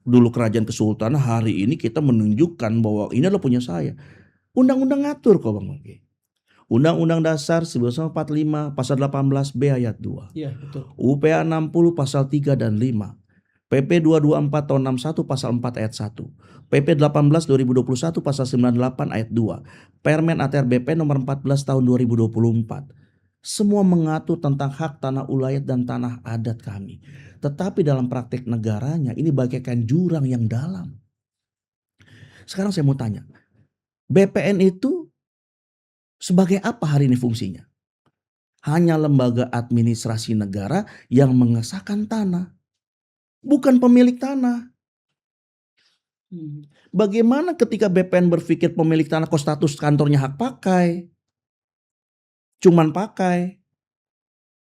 dulu kerajaan kesultanan, hari ini kita menunjukkan bahwa ini adalah punya saya. Undang-undang ngatur kok Bang Melki. Undang-Undang Dasar 1945 pasal 18B ayat 2. Iya, betul. UPA 60 pasal 3 dan 5. PP 224 tahun 61 pasal 4 ayat 1. PP 18 2021 pasal 98 ayat 2. Permen ATR BP nomor 14 tahun 2024. Semua mengatur tentang hak tanah ulayat dan tanah adat kami. Tetapi dalam praktek negaranya ini bagaikan jurang yang dalam. Sekarang saya mau tanya, BPN itu sebagai apa hari ini fungsinya? Hanya lembaga administrasi negara yang mengesahkan tanah, bukan pemilik tanah. Bagaimana ketika BPN berpikir pemilik tanah kok status kantornya hak pakai? Cuman pakai.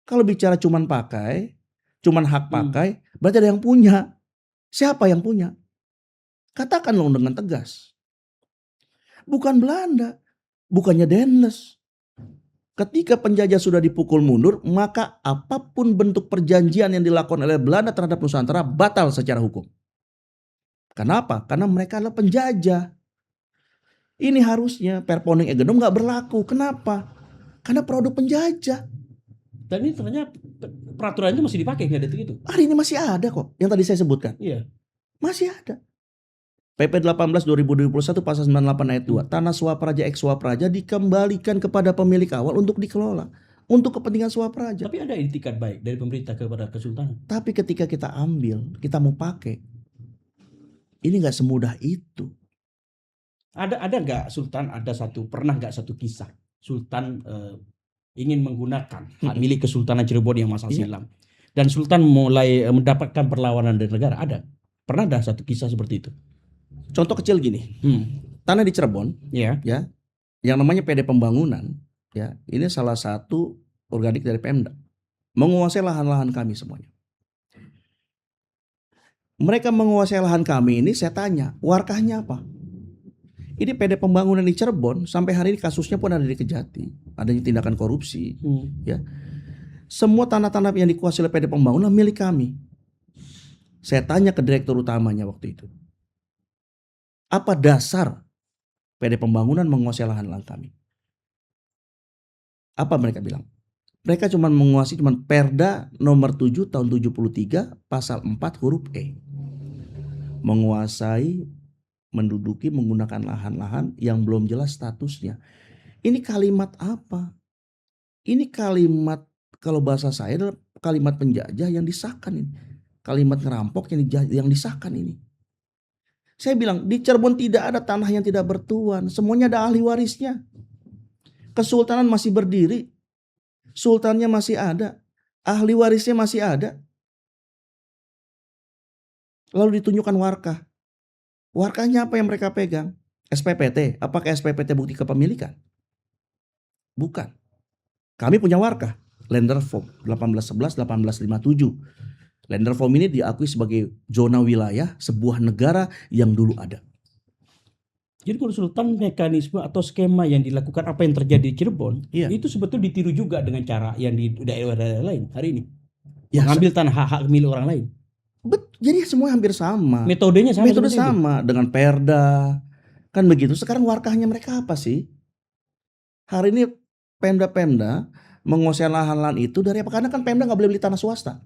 Kalau bicara cuman pakai, cuman hak pakai, berarti ada yang punya. Siapa yang punya? Katakan dong dengan tegas. Bukan Belanda, bukannya Denles. Ketika penjajah sudah dipukul mundur, maka apapun bentuk perjanjian yang dilakukan oleh Belanda terhadap Nusantara batal secara hukum. Kenapa? Karena mereka adalah penjajah. Ini harusnya Perponing Egendom gak berlaku. Kenapa? Karena produk penjajah. Dan ini ternyata peraturan itu masih dipakai nggak detik itu? Hari ini masih ada kok yang tadi saya sebutkan. Iya. Masih ada. PP 18 2021 pasal 98 ayat 2. Tanah swapraja eks swapraja dikembalikan kepada pemilik awal untuk dikelola. Untuk kepentingan swapraja. Tapi ada itikat baik dari pemerintah kepada kesultanan. Tapi ketika kita ambil, kita mau pakai, ini gak semudah itu. Ada nggak Sultan pernah nggak satu kisah Sultan ingin menggunakan hak milik Kesultanan Cirebon yang masa silam dan Sultan mulai mendapatkan perlawanan dari negara? Ada? Pernah ada satu kisah seperti itu? Contoh kecil gini, tanah di Cirebon, ya, yang namanya PD Pembangunan, ya, ini salah satu organik dari Pemda, menguasai lahan-lahan kami semuanya. Mereka menguasai lahan kami ini, saya tanya, warkahnya apa? Ini PD Pembangunan di Cirebon sampai hari ini kasusnya pun ada di Kejati, adanya tindakan korupsi, ya. Semua tanah-tanah yang dikuasai oleh PD Pembangunan milik kami. Saya tanya ke direktur utamanya waktu itu, apa dasar PD Pembangunan menguasai lahan-lahan kami? Apa mereka bilang? Mereka cuma menguasai Perda nomor 7 tahun 73 pasal 4 huruf E. Menguasai, menduduki, menggunakan lahan-lahan yang belum jelas statusnya. Ini kalimat apa? Ini kalimat, kalau bahasa saya adalah kalimat penjajah yang disahkan ini. Kalimat ngerampok yang disahkan ini. Saya bilang di Cirebon tidak ada tanah yang tidak bertuan. Semuanya ada ahli warisnya. Kesultanan masih berdiri. Sultannya masih ada. Ahli warisnya masih ada. Lalu ditunjukkan warkah. Warkahnya apa yang mereka pegang? SPPT. Apakah SPPT bukti kepemilikan? Bukan. Kami punya warkah. Lender Form 1811 1857. Landreform ini diakui sebagai zona wilayah sebuah negara yang dulu ada. Jadi kalau Sultan, mekanisme atau skema yang dilakukan apa yang terjadi di Cirebon Iya. itu sebetulnya ditiru juga dengan cara yang di daerah-daerah lain hari ini. Ya, Mengambil tanah hak milik orang lain. jadi semua hampir sama. Metodenya sama. Metode seperti itu. sama dengan Perda. Kan begitu. Sekarang warkahnya mereka apa sih? Hari ini Pemda menguasai lahan-lahan itu dari apa? Karena kan Pemda nggak boleh beli tanah swasta.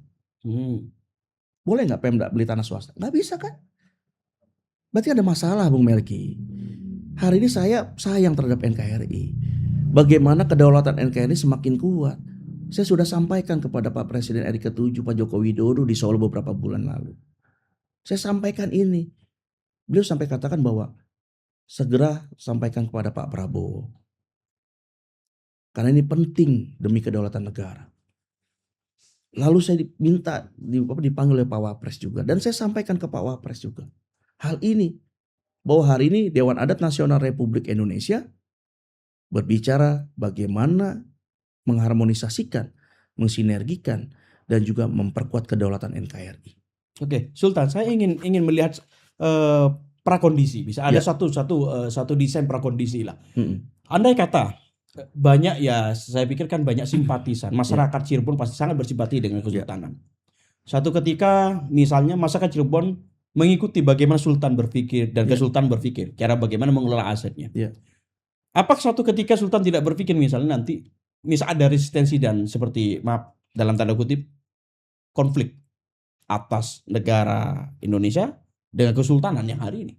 Boleh nggak Pemda beli tanah swasta? Nggak bisa kan? Berarti ada masalah, Bung Melki. Hari ini saya sayang terhadap NKRI. Bagaimana kedaulatan NKRI semakin kuat. Saya sudah sampaikan kepada Pak Presiden RI ke-7 Pak Joko Widodo di Solo beberapa bulan lalu. Saya sampaikan ini. Beliau sampai katakan bahwa segera sampaikan kepada Pak Prabowo. Karena ini penting demi kedaulatan negara. Lalu saya dipanggil oleh Pak Wapres juga. Dan saya sampaikan ke Pak Wapres juga. Hal ini. Bahwa hari ini Dewan Adat Nasional Republik Indonesia berbicara bagaimana mengharmonisasikan, mensinergikan, dan juga memperkuat kedaulatan NKRI. Oke, Sultan, saya ingin melihat prakondisi. Bisa ada satu desain prakondisi lah. Andai kata banyak, ya saya pikir kan banyak simpatisan. Masyarakat Cirebon pasti sangat bersimpati dengan Kesultanan. Suatu ketika misalnya masyarakat Cirebon mengikuti bagaimana Sultan berpikir dan Kesultanan berpikir, cara bagaimana mengelola asetnya. Apakah suatu ketika Sultan tidak berpikir misalnya nanti ada resistensi dan seperti, maaf dalam tanda kutip, konflik atas negara Indonesia dengan Kesultanan yang hari ini?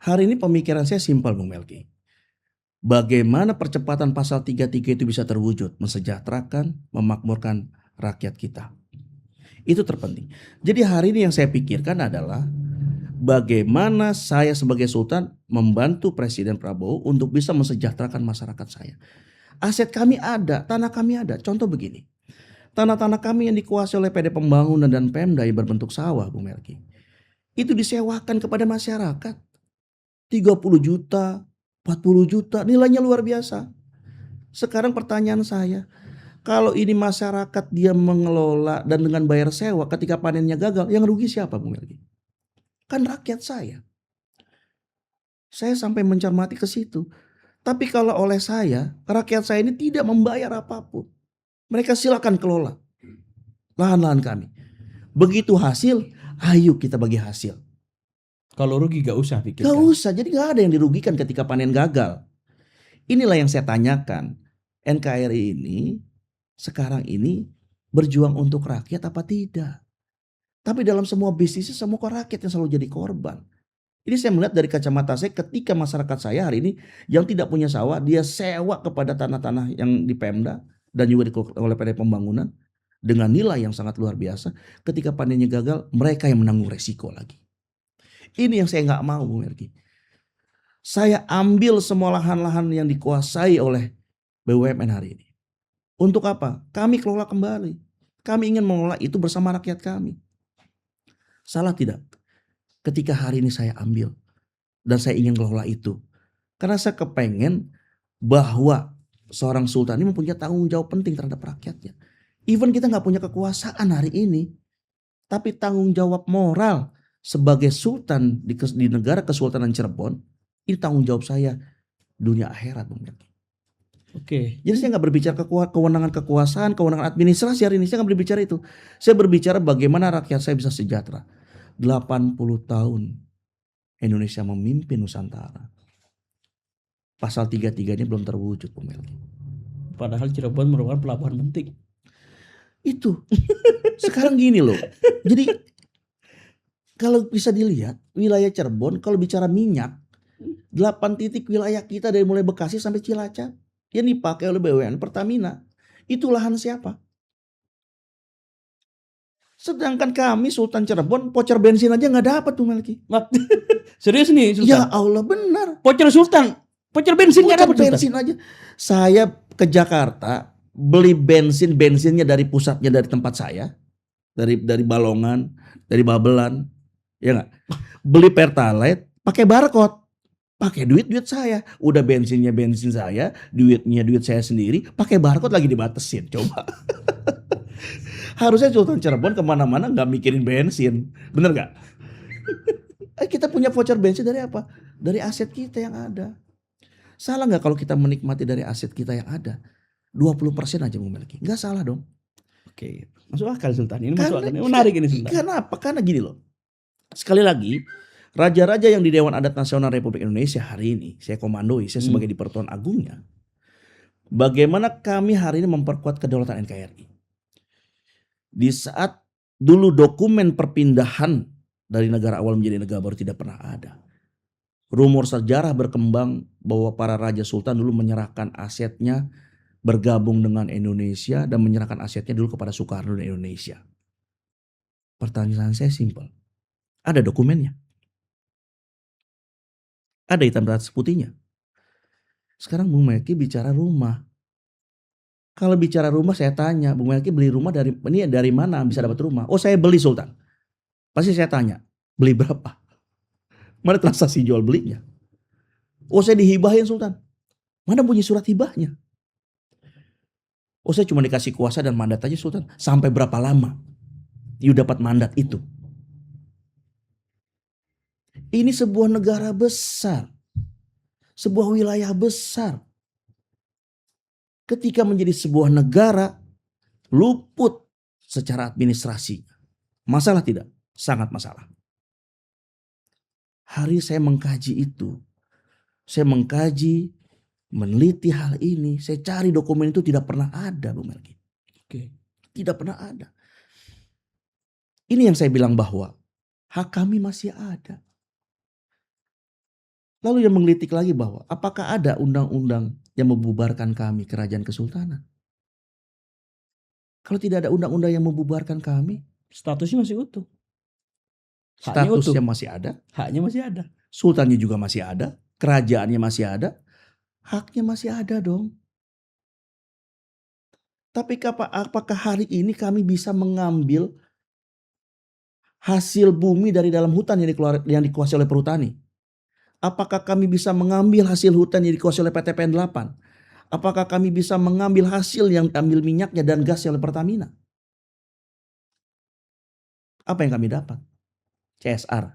Hari ini pemikiran saya simpel, Bung Melki. Bagaimana percepatan pasal 33 itu bisa terwujud, mensejahterakan, memakmurkan rakyat kita. Itu terpenting. Jadi hari ini yang saya pikirkan adalah bagaimana saya sebagai Sultan membantu Presiden Prabowo untuk bisa mensejahterakan masyarakat saya. Aset kami ada, tanah kami ada. Contoh begini, tanah-tanah kami yang dikuasai oleh PD Pembangunan dan Pemda yang berbentuk sawah, Bung Melki, itu disewakan kepada masyarakat. 30 juta, 40 juta, nilainya luar biasa. Sekarang pertanyaan saya, kalau ini masyarakat dia mengelola dan dengan bayar sewa ketika panennya gagal, yang rugi siapa, Bung Melki? Kan rakyat saya. Saya sampai mencermati ke situ. Tapi kalau oleh saya, rakyat saya ini tidak membayar apapun. Mereka silakan kelola lahan-lahan kami. Begitu hasil, ayo kita bagi hasil. Kalau rugi gak usah pikirkan. Gak usah, jadi gak ada yang dirugikan ketika panen gagal. Inilah yang saya tanyakan. NKRI ini sekarang ini berjuang untuk rakyat apa tidak? Tapi dalam semua bisnisnya semua rakyat yang selalu jadi korban. Ini saya melihat dari kacamata saya ketika masyarakat saya hari ini yang tidak punya sawah, dia sewa kepada tanah-tanah yang di Pemda dan juga oleh PD Pembangunan dengan nilai yang sangat luar biasa. Ketika panennya gagal, mereka yang menanggung resiko lagi. Ini yang saya nggak mau, Bung Melki. Saya ambil semua lahan-lahan yang dikuasai oleh BUMN hari ini. Untuk apa? Kami kelola kembali. Kami ingin mengelola itu bersama rakyat kami. Salah tidak? Ketika hari ini saya ambil dan saya ingin kelola itu. Karena saya kepengen bahwa seorang sultan ini mempunyai tanggung jawab penting terhadap rakyatnya. Even kita gak punya kekuasaan hari ini. Tapi tanggung jawab moral sebagai sultan di negara Kesultanan Cirebon. Ini tanggung jawab saya dunia akhirat. Oke. Jadi saya gak berbicara kewenangan kekuasaan, kewenangan administrasi hari ini. Saya gak berbicara itu. Saya berbicara bagaimana rakyat saya bisa sejahtera. 80 tahun Indonesia memimpin Nusantara. Pasal 33 ini belum terwujud, Bung Melki. Padahal Cirebon merupakan pelabuhan penting. Itu. Sekarang gini loh. Jadi kalau bisa dilihat wilayah Cirebon kalau bicara minyak, 8 titik wilayah kita dari mulai Bekasi sampai Cilacap yang dipakai oleh BUMN Pertamina. Itu lahan siapa? Sedangkan kami Sultan Cirebon voucher bensin aja nggak dapat tuh Melki. Serius nih Sultan? Ya Allah benar. Voucher Sultan, voucher bensin nggak dapat. Bensin aja. Saya ke Jakarta beli bensinnya dari pusatnya dari tempat saya, dari Balongan, dari Babelan, ya nggak. Beli Pertalite pakai barcode, pakai duit saya. Udah bensin saya, duit saya sendiri, pakai barcode lagi dibatasin. Coba. Harusnya Sultan Cirebon kemana-mana nggak mikirin bensin, bener nggak? Kita punya voucher bensin dari apa? Dari aset kita yang ada. Salah nggak kalau kita menikmati dari aset kita yang ada? 20% aja memiliki, nggak salah dong. Oke, masuk akal Sultan. Ini masuk akal. Ini Karena menarik ini Sultan. Kenapa? Karena gini loh. Sekali lagi, raja-raja yang di Dewan Adat Nasional Republik Indonesia hari ini, saya komandoi, saya sebagai di Pertuan Agungnya. Bagaimana kami hari ini memperkuat kedaulatan NKRI. Di saat dulu dokumen perpindahan dari negara awal menjadi negara baru tidak pernah ada. Rumor sejarah berkembang bahwa para raja sultan dulu menyerahkan asetnya bergabung dengan Indonesia dan menyerahkan asetnya dulu kepada Soekarno dan Indonesia. Pertanyaan saya simpel. Ada dokumennya. Ada hitam di atas putihnya. Sekarang Bung Melki bicara rumah. Kalau bicara rumah saya tanya, Bung Melki beli rumah dari mana bisa dapat rumah? Oh, saya beli Sultan. Pasti saya tanya, beli berapa? Mana transaksi jual belinya? Oh, saya dihibahin Sultan. Mana bunyi surat hibahnya? Oh, saya cuma dikasih kuasa dan mandat aja Sultan. Sampai berapa lama you dapat mandat itu? Ini sebuah negara besar. Sebuah wilayah besar. Ketika menjadi sebuah negara, luput secara administrasi. Masalah tidak? Sangat masalah. Hari saya mengkaji itu. Saya mengkaji, meneliti hal ini. Saya cari dokumen itu tidak pernah ada, Bung Melki. Oke. Tidak pernah ada. Ini yang saya bilang bahwa hak kami masih ada. Lalu yang menggelitik lagi bahwa apakah ada undang-undang yang membubarkan kami kerajaan kesultanan? Kalau tidak ada undang-undang yang membubarkan kami, Statusnya masih utuh. Haknya statusnya utuh. masih ada, Haknya masih ada. sultannya juga masih ada, kerajaannya masih ada, haknya masih ada dong. Tapi apakah hari ini kami bisa mengambil hasil bumi dari dalam hutan yang dikuasai oleh perhutani? Apakah kami bisa mengambil hasil hutan yang dikuasai oleh PT PN 8? Apakah kami bisa mengambil hasil yang ambil minyaknya dan gasnya oleh Pertamina? Apa yang kami dapat? CSR.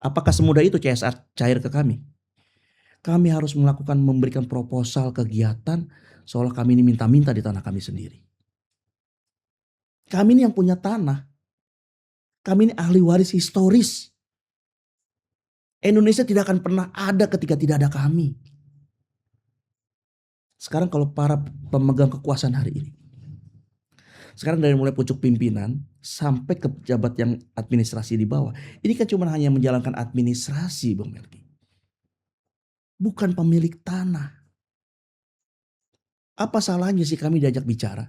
Apakah semudah itu CSR cair ke kami? Kami harus memberikan proposal kegiatan seolah kami ini minta-minta di tanah kami sendiri. Kami ini yang punya tanah. Kami ini ahli waris historis. Indonesia tidak akan pernah ada ketika tidak ada kami. Sekarang kalau para pemegang kekuasaan hari ini. Sekarang dari mulai pucuk pimpinan sampai ke pejabat yang administrasi di bawah. Ini kan cuma hanya menjalankan administrasi, Bung Melki. Bukan pemilik tanah. Apa salahnya sih kami diajak bicara?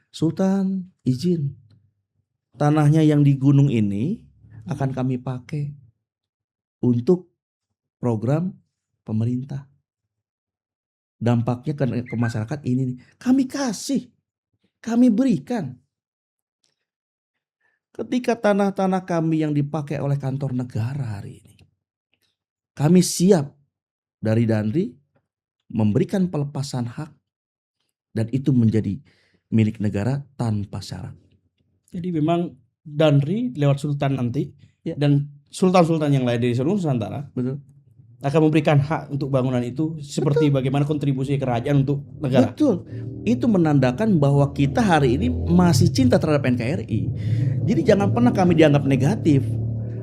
Sultan, izin. Tanahnya yang di gunung ini akan kami pakai untuk program pemerintah. Dampaknya ke masyarakat ini. Kami kasih. Kami berikan. Ketika tanah-tanah kami yang dipakai oleh kantor negara hari ini. Kami siap dari Danri memberikan pelepasan hak. Dan itu menjadi milik negara tanpa syarat. Jadi memang Danri lewat Sultan nanti Ya. dan sultan-sultan yang lain dari seluruh Nusantara Betul. akan memberikan hak untuk bangunan itu seperti bagaimana kontribusi kerajaan untuk negara. Betul. Itu menandakan bahwa kita hari ini masih cinta terhadap NKRI. Jadi jangan pernah kami dianggap negatif.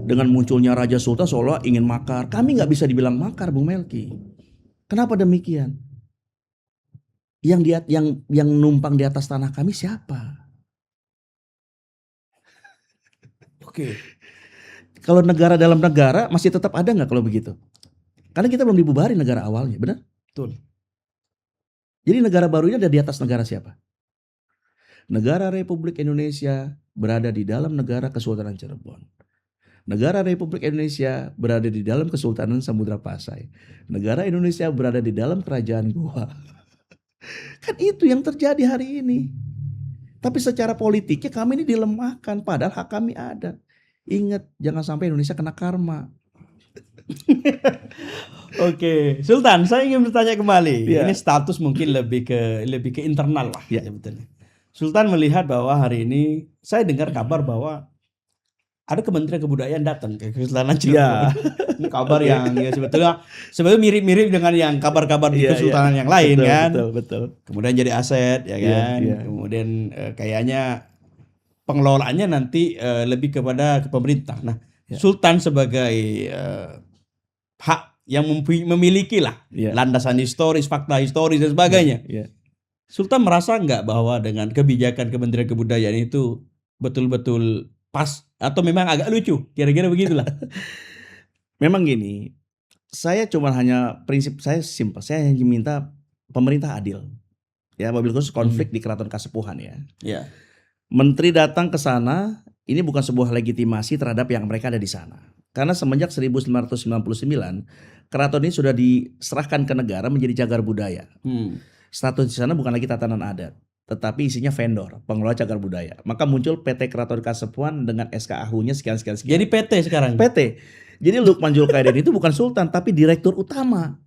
Dengan munculnya Raja Sultan seolah ingin makar. Kami nggak bisa dibilang makar, Bung Melki. Kenapa demikian? Yang numpang di atas tanah kami siapa? Oke. Kalau negara dalam negara masih tetap ada nggak kalau begitu? Karena kita belum dibubarin negara awalnya, benar? Betul. Jadi negara baru ini ada di atas negara siapa? Negara Republik Indonesia berada di dalam negara Kesultanan Cirebon. Negara Republik Indonesia berada di dalam Kesultanan Samudra Pasai. Negara Indonesia berada di dalam Kerajaan Goa. Kan itu yang terjadi hari ini. Tapi secara politiknya kami ini dilemahkan padahal hak kami ada. Ingat, jangan sampai Indonesia kena karma. Oke, Sultan, saya ingin bertanya kembali. Ya. Ini status mungkin lebih ke internal lah Ya. sebetulnya. Sultan melihat bahwa hari ini saya dengar kabar bahwa ada Kementerian Kebudayaan datang ke Kesultanan Cirebon. Ya. Ini kabar Oke. yang ya sebetulnya mirip-mirip dengan yang kabar-kabar di Iya, iya. Kesultanan yang lain Betul, kan. betul. Kemudian jadi aset ya Iya, kan. iya. Kemudian kayaknya pengelolaannya nanti lebih kepada pemerintah. Nah, Ya. Sultan sebagai hak yang memiliki lah Iya. landasan historis, fakta historis dan sebagainya. Iya. Sultan merasa nggak bahwa dengan kebijakan Kementerian Kebudayaan itu betul-betul pas atau memang agak lucu? Kira-kira begitulah. Memang gini, saya cuma hanya prinsip saya simpel. Saya hanya minta pemerintah adil. Ya, mobil khusus konflik di Keraton Kasepuhan ya. Ya. Menteri datang ke sana, ini bukan sebuah legitimasi terhadap yang mereka ada di sana. Karena semenjak 1999, keraton ini sudah diserahkan ke negara menjadi cagar budaya. Status di sana bukan lagi tatanan adat, tetapi isinya vendor, pengelola cagar budaya. Maka muncul PT Keraton Kasepuhan dengan SK AHU-nya sekian. Jadi PT sekarang. PT. Jadi Lukman Julkaidan itu bukan sultan tapi direktur utama.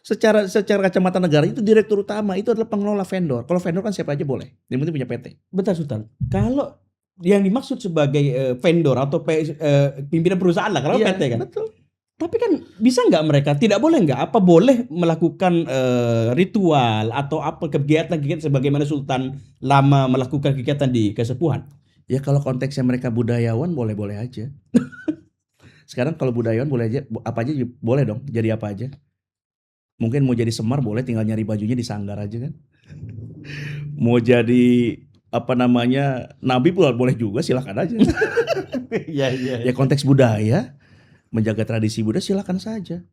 Secara kacamata negara itu direktur utama itu adalah pengelola vendor. Kalau vendor kan siapa aja boleh, yang penting punya PT. Bentar Sultan. Kalau yang dimaksud sebagai vendor atau pimpinan perusahaan lah, kalau Iya, PT kan. betul. Tapi kan bisa nggak mereka? Tidak boleh nggak? Apa boleh melakukan ritual atau apa kegiatan-kegiatan sebagaimana Sultan lama melakukan kegiatan di Kasepuhan? Ya kalau konteksnya mereka budayawan boleh-boleh aja. Sekarang kalau budayawan boleh aja, apa aja boleh dong, jadi apa aja. Mungkin mau jadi Semar boleh, tinggal nyari bajunya di Sanggar aja kan. Mau jadi apa namanya Nabi pula boleh juga, silakan aja. Ya konteks budaya, menjaga tradisi budaya silakan saja.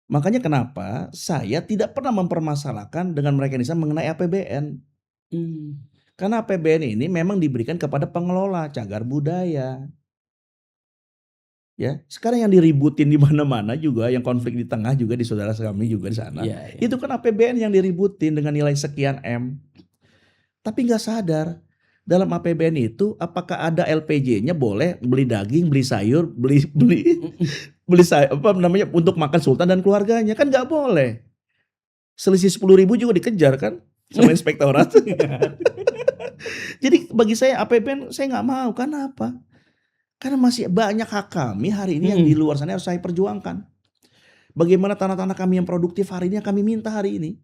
Makanya kenapa saya tidak pernah mempermasalahkan dengan mereka di sana mengenai APBN. Karena APBN ini memang diberikan kepada pengelola cagar budaya. Ya, sekarang yang diributin di mana-mana juga, yang konflik di tengah juga di saudara kami juga di sana. Ya. Itu kan APBN yang diributin dengan nilai sekian M. Tapi nggak sadar dalam APBN itu apakah ada LPJ-nya boleh beli daging, beli sayur, beli apa namanya untuk makan sultan dan keluarganya, kan nggak boleh. Selisih 10.000 juga dikejar kan sama inspektorat. Jadi bagi saya APBN saya nggak mau. Kenapa? Karena masih banyak hak kami hari ini yang di luar sana harus saya perjuangkan. Bagaimana tanah-tanah kami yang produktif hari ini yang kami minta hari ini.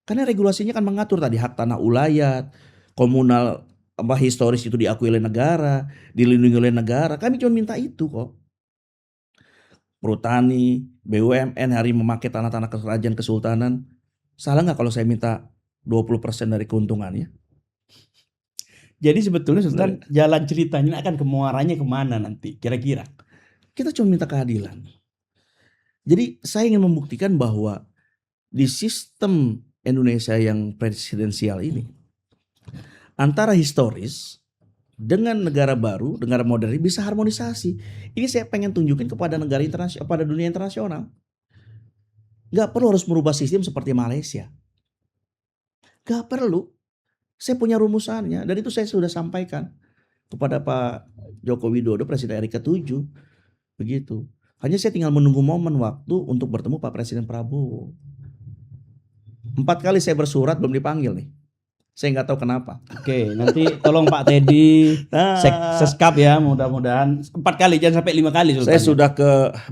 Karena regulasinya kan mengatur tadi hak tanah ulayat, komunal apa historis itu diakui oleh negara, dilindungi oleh negara. Kami cuma minta itu kok. Perhutani, BUMN hari memakai tanah-tanah kerajaan kesultanan. Salah nggak kalau saya minta 20% dari keuntungannya? Jadi sebetulnya Sultan jalan ceritanya akan kemuarannya kemana nanti kira-kira? Kita cuma minta keadilan. Jadi saya ingin membuktikan bahwa di sistem Indonesia yang presidensial ini antara historis dengan negara baru, negara modern bisa harmonisasi. Ini saya pengen tunjukin kepada negara internasional, pada dunia internasional. Gak perlu harus merubah sistem seperti Malaysia. Gak perlu. Saya punya rumusannya dan itu saya sudah sampaikan kepada Pak Joko Widodo, Presiden RI ke-7. Begitu. Hanya saya tinggal menunggu momen waktu untuk bertemu Pak Presiden Prabowo. 4 kali saya bersurat belum dipanggil nih. Saya nggak tahu kenapa. Oke, nanti tolong Pak Teddy seskap ya, mudah-mudahan 4 kali jangan sampai 5 kali Sultan. Saya sudah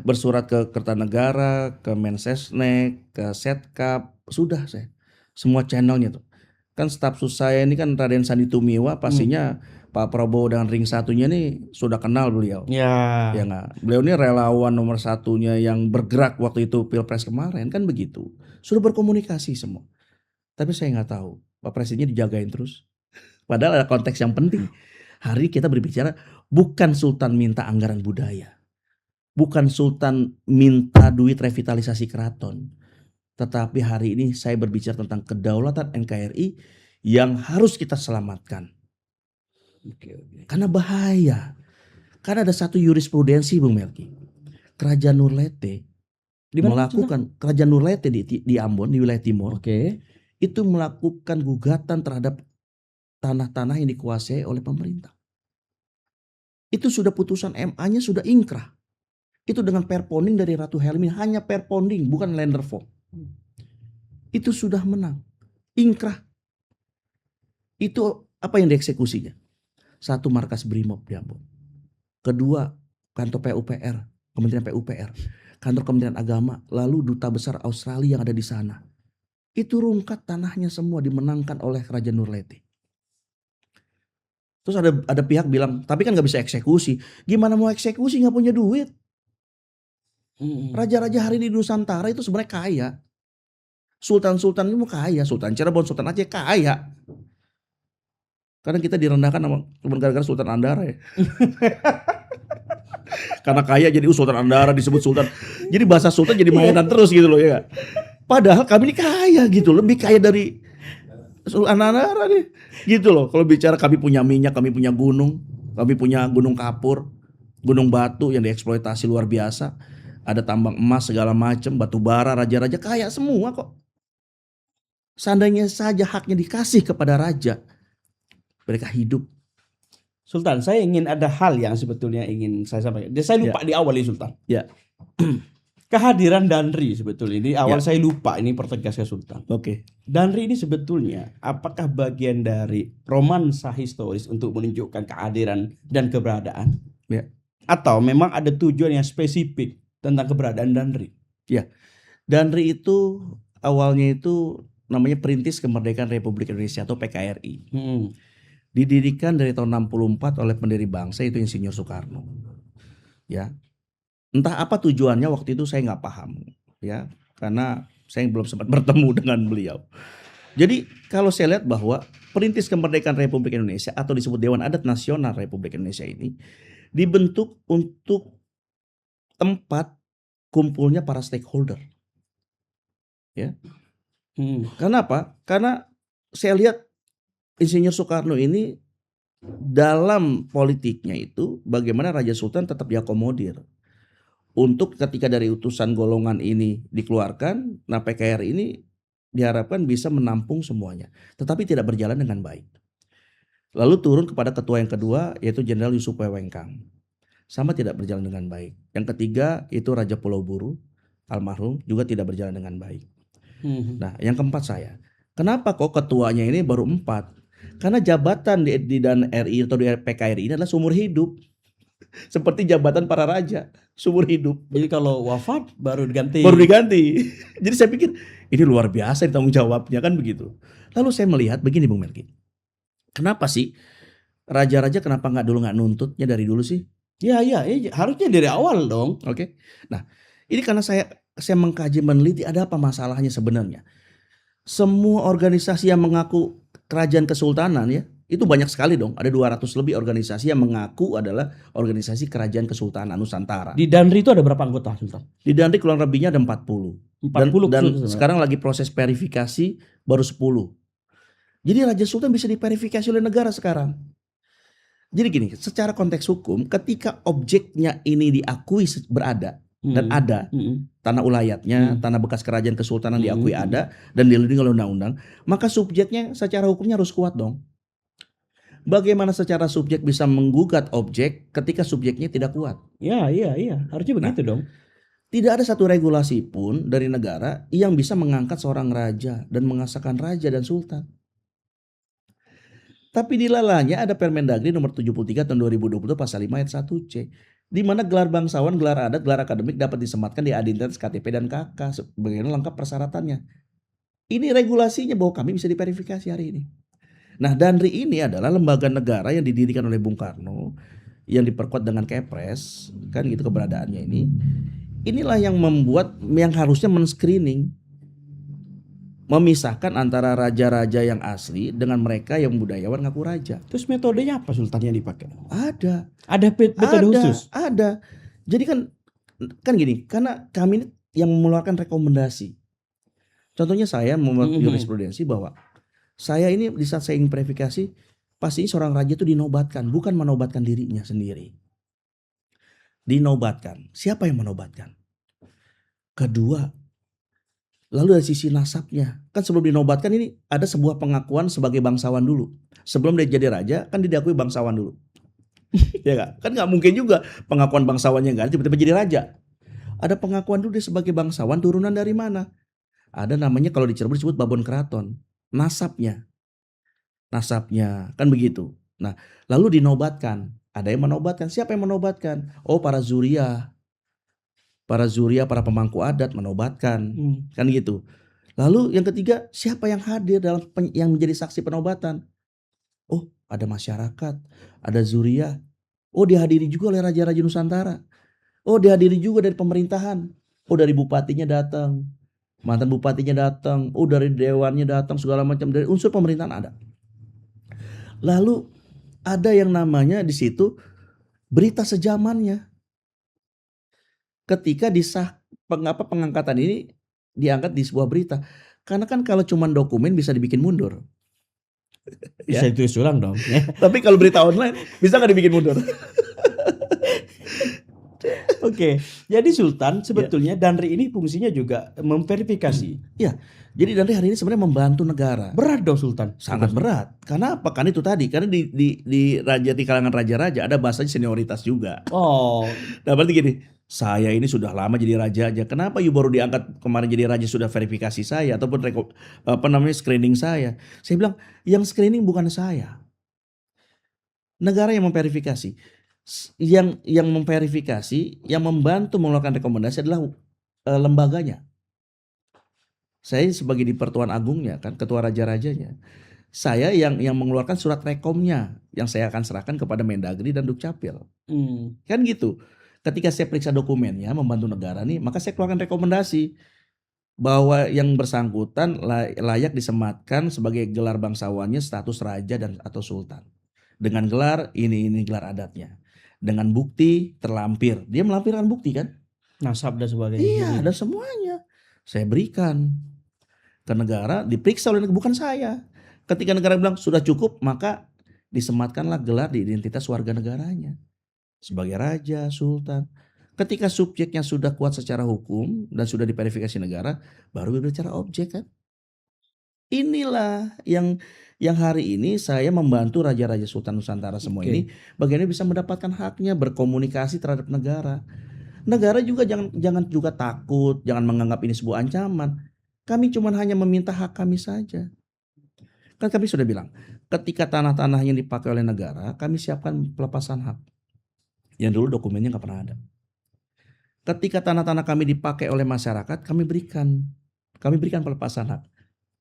bersurat ke Kertanegara, ke Mensesnek, ke Setkap, sudah saya. Semua channelnya tuh. Kan staf sus saya ini kan Raden Sandi Tumiwa, pastinya Pak Prabowo dengan ring satunya nih sudah kenal beliau. Ya. Ya nggak. Beliau ini relawan nomor satunya yang bergerak waktu itu Pilpres kemarin kan begitu. Sudah berkomunikasi semua. Tapi saya nggak tahu Pak Presidennya dijagain terus. Padahal ada konteks yang penting. Hari kita berbicara bukan Sultan minta anggaran budaya. Bukan Sultan minta duit revitalisasi keraton. Tetapi hari ini saya berbicara tentang kedaulatan NKRI yang harus kita selamatkan. Karena bahaya. Karena ada satu jurisprudensi Bung Melki. Kerajaan Nurlete melakukan Kerajaan Nurlete di Ambon di wilayah timur. Itu melakukan gugatan terhadap tanah-tanah yang dikuasai oleh pemerintah. Itu sudah putusan MA-nya sudah ingkrah. Itu dengan perponding dari Ratu Helmi, hanya perponding bukan Landervogt. Itu sudah menang. Ingkrah. Itu apa yang dieksekusinya? Satu, markas Brimob di Ambon. Kedua, kantor PUPR, Kementerian PUPR, kantor Kementerian Agama, lalu duta besar Australia yang ada di sana. Itu rungkat tanahnya semua dimenangkan oleh Raja Nurleti. Terus ada pihak bilang, tapi kan nggak bisa eksekusi. Gimana mau eksekusi, nggak punya duit? Raja-raja hari ini di Nusantara itu sebenarnya kaya. Sultan-sultan itu kaya, Sultan Cirebon, Sultan Aceh kaya. Karena kita direndahkan sama gara-gara Sultan Andara ya. Karena kaya jadi Sultan Andara disebut Sultan. Jadi bahasa Sultan jadi mainan terus gitu loh ya. Padahal kami ini kaya gitu, lebih kaya dari Sultan Andara nih. Gitu loh. Kalau bicara kami punya minyak, kami punya gunung, kami punya gunung kapur, gunung batu yang dieksploitasi luar biasa. Ada tambang emas segala macam, batu bara, raja-raja kaya semua kok. Seandainya saja haknya dikasih kepada raja, mereka hidup. Sultan, saya ingin ada hal yang sebetulnya ingin saya sampaikan. Saya lupa di awal ini Sultan. Ya. Kehadiran Danri sebetulnya ini awal saya lupa ini pertegas ke Sultan. Oke. Danri ini sebetulnya apakah bagian dari romansa historis untuk menunjukkan kehadiran dan keberadaan? Ya. Atau memang ada tujuan yang spesifik tentang keberadaan Danri? Ya. Danri itu awalnya itu namanya Perintis Kemerdekaan Republik Indonesia atau PKRI. Didirikan dari tahun 64 oleh pendiri bangsa itu Insinyur Soekarno. Ya. Entah apa tujuannya waktu itu saya nggak paham ya, karena saya belum sempat bertemu dengan beliau. Jadi kalau saya lihat bahwa Perintis Kemerdekaan Republik Indonesia atau disebut Dewan Adat Nasional Republik Indonesia ini dibentuk untuk tempat kumpulnya para stakeholder. Ya. Kenapa? Karena saya lihat Insinyur Soekarno ini dalam politiknya itu bagaimana Raja Sultan tetap diakomodir. Untuk ketika dari utusan golongan ini dikeluarkan, nah PKRI ini diharapkan bisa menampung semuanya. Tetapi tidak berjalan dengan baik. Lalu turun kepada ketua yang kedua yaitu Jenderal Yusuf Wewengkang. Sama tidak berjalan dengan baik. Yang ketiga itu Raja Pulau Buru, almarhum, juga tidak berjalan dengan baik. Nah yang keempat saya, kenapa kok ketuanya ini baru 4? Karena jabatan di Dan RI atau di PKRI ini adalah seumur hidup. Seperti jabatan para raja, seumur hidup. Jadi kalau wafat baru diganti. Jadi saya pikir ini luar biasa tanggung jawabnya kan begitu. Lalu saya melihat begini Bung Melki. Kenapa sih raja-raja kenapa nggak nuntutnya dari dulu sih? Ya, harusnya dari awal dong. Oke. Nah, ini karena saya mengkaji meneliti ada apa masalahnya sebenarnya. Semua organisasi yang mengaku kerajaan kesultanan ya, itu banyak sekali dong. Ada 200 lebih organisasi yang mengaku adalah organisasi kerajaan kesultanan Nusantara. Di Danri itu ada berapa anggota Sultan? Di Danri kurang lebihnya ada 40. Dan sekarang lagi proses verifikasi baru 10. Jadi Raja Sultan bisa diverifikasi oleh negara sekarang. Jadi gini, secara konteks hukum ketika objeknya ini diakui berada dan ada tanah ulayatnya, tanah bekas kerajaan kesultanan diakui ada dan dilindungi oleh undang-undang, maka subjeknya secara hukumnya harus kuat dong. Bagaimana secara subjek bisa menggugat objek ketika subjeknya tidak kuat? Iya, harusnya begitu dong. Tidak ada satu regulasi pun dari negara yang bisa mengangkat seorang raja dan mengesahkan raja dan sultan. Tapi dilalanya ada Permendagri nomor 73 tahun 2020 pasal 5 ayat 1C. Di mana gelar bangsawan, gelar adat, gelar akademik dapat disematkan di identitas KTP dan KK sebagai lengkap persyaratannya. Ini regulasinya bahwa kami bisa diverifikasi hari ini. Nah, Danri ini adalah lembaga negara yang didirikan oleh Bung Karno yang diperkuat dengan Kepres, kan gitu keberadaannya ini. Inilah yang membuat yang harusnya men-screening, memisahkan antara raja-raja yang asli dengan mereka yang budayawan ngaku raja. Terus metodenya apa Sultan yang dipakai? Ada metode khusus? Ada. Jadi kan gini, karena kami ini yang mengeluarkan rekomendasi. Contohnya saya membuat jurisprudensi bahwa saya ini di saat saya ingin verifikasi, pasti seorang raja itu dinobatkan, bukan menobatkan dirinya sendiri. Dinobatkan. Siapa yang menobatkan? Kedua, lalu dari sisi nasabnya, kan sebelum dinobatkan ini ada sebuah pengakuan sebagai bangsawan dulu. Sebelum dia jadi raja, kan dia diakui bangsawan dulu. Ya gak? Kan nggak mungkin juga pengakuan bangsawannya nggak tiba-tiba jadi raja. Ada pengakuan dulu dia sebagai bangsawan, turunan dari mana? Ada namanya kalau di Cirebon disebut babon keraton. Nasabnya. nasabnya, kan begitu. Nah, lalu dinobatkan. Ada yang menobatkan. Siapa yang menobatkan? Oh, para zuriyah, para pemangku adat menobatkan, kan gitu. Lalu yang ketiga, siapa yang hadir dalam yang menjadi saksi penobatan? Oh, ada masyarakat, ada zuriyah. Oh, dihadiri juga oleh raja-raja Nusantara. Oh, dihadiri juga dari pemerintahan. Oh, dari bupatinya datang, mantan bupatinya datang. Oh, dari dewannya datang, segala macam, dari unsur pemerintahan ada. Lalu ada yang namanya di situ berita sejamannya. Ketika pengangkatan ini diangkat di sebuah berita. Karena kan kalau cuma dokumen bisa dibikin mundur. Bisa Ya. ditulis ulang dong. Tapi kalau berita online bisa nggak dibikin mundur? Oke, jadi Sultan sebetulnya Danri ini fungsinya juga memverifikasi. Ya, jadi Danri hari ini sebenarnya membantu negara. Berat dong Sultan. Sangat berat. Karena apa? Kan itu tadi. Karena di kalangan raja-raja ada bahasanya senioritas juga. Oh, Nah, berarti gini, saya ini sudah lama jadi raja aja. Kenapa you baru diangkat kemarin jadi raja sudah verifikasi saya ataupun screening saya? Saya bilang, yang screening bukan saya. Negara yang memverifikasi. Yang memverifikasi, yang membantu mengeluarkan rekomendasi adalah lembaganya. Saya sebagai di Pertuan Agungnya kan, ketua raja-rajanya. Saya yang mengeluarkan surat rekomnya yang saya akan serahkan kepada Mendagri dan Dukcapil. Kan gitu. Ketika saya periksa dokumennya membantu negara nih, maka saya keluarkan rekomendasi bahwa yang bersangkutan layak disematkan sebagai gelar bangsawannya status raja dan atau sultan. Dengan gelar ini gelar adatnya. Dengan bukti terlampir. Dia melampirkan bukti kan? nasab dan sebagainya. Iya, ada semuanya. Saya berikan ke negara, diperiksa oleh negara, bukan saya. Ketika negara bilang sudah cukup, maka disematkanlah gelar di identitas warga negaranya. Sebagai raja, sultan. Ketika subjeknya sudah kuat secara hukum dan sudah diverifikasi negara, baru berbicara objek kan. Inilah yang hari ini saya membantu raja-raja sultan Nusantara semua ini bagaimana bisa mendapatkan haknya berkomunikasi terhadap negara. Negara juga jangan juga takut, jangan menganggap ini sebuah ancaman. Kami cuma hanya meminta hak kami saja. Kan kami sudah bilang, ketika tanah-tanah yang dipakai oleh negara, kami siapkan pelepasan hak. Yang dulu dokumennya nggak pernah ada. Ketika tanah-tanah kami dipakai oleh masyarakat, kami berikan pelepasan hak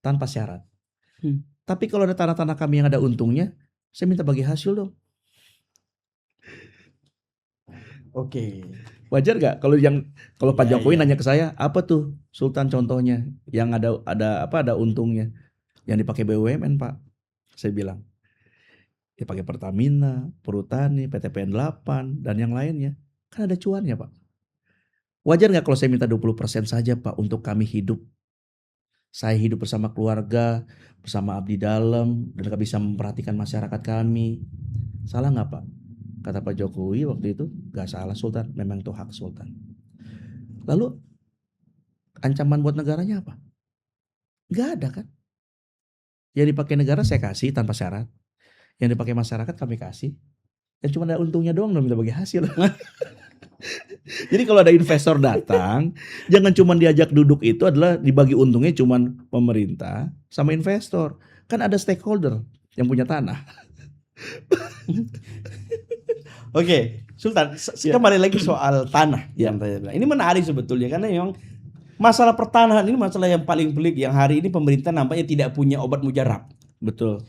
tanpa syarat. Tapi kalau ada tanah-tanah kami yang ada untungnya, saya minta bagi hasil dong. Oke. Wajar gak kalau Pak Iya, Jokowi iya. nanya ke saya, apa tuh Sultan contohnya yang ada untungnya yang dipakai BUMN Pak? Saya bilang dipakai Pertamina, Perhutani, PT PN 8 dan yang lainnya. Kan ada cuannya Pak. Wajar gak kalau saya minta 20% saja Pak untuk kami hidup? Saya hidup bersama keluarga, bersama abdi dalam, dan bisa memperhatikan masyarakat kami. Salah gak Pak? Kata Pak Jokowi waktu itu, gak salah Sultan, memang itu hak Sultan. Lalu ancaman buat negaranya apa? Gak ada kan? Yang dipakai negara saya kasih tanpa syarat. Yang dipakai masyarakat kami kasih. Dan cuma ada untungnya doang minta bagi hasil. Jadi kalau ada investor datang, jangan cuma diajak duduk itu adalah dibagi untungnya cuma pemerintah sama investor. Kan ada stakeholder yang punya tanah. Oke, Sultan, kembali lagi soal tanah yang tadi bilang. Ini menarik sebetulnya karena memang masalah pertanahan ini masalah yang paling pelik yang hari ini pemerintah nampaknya tidak punya obat mujarab. Betul.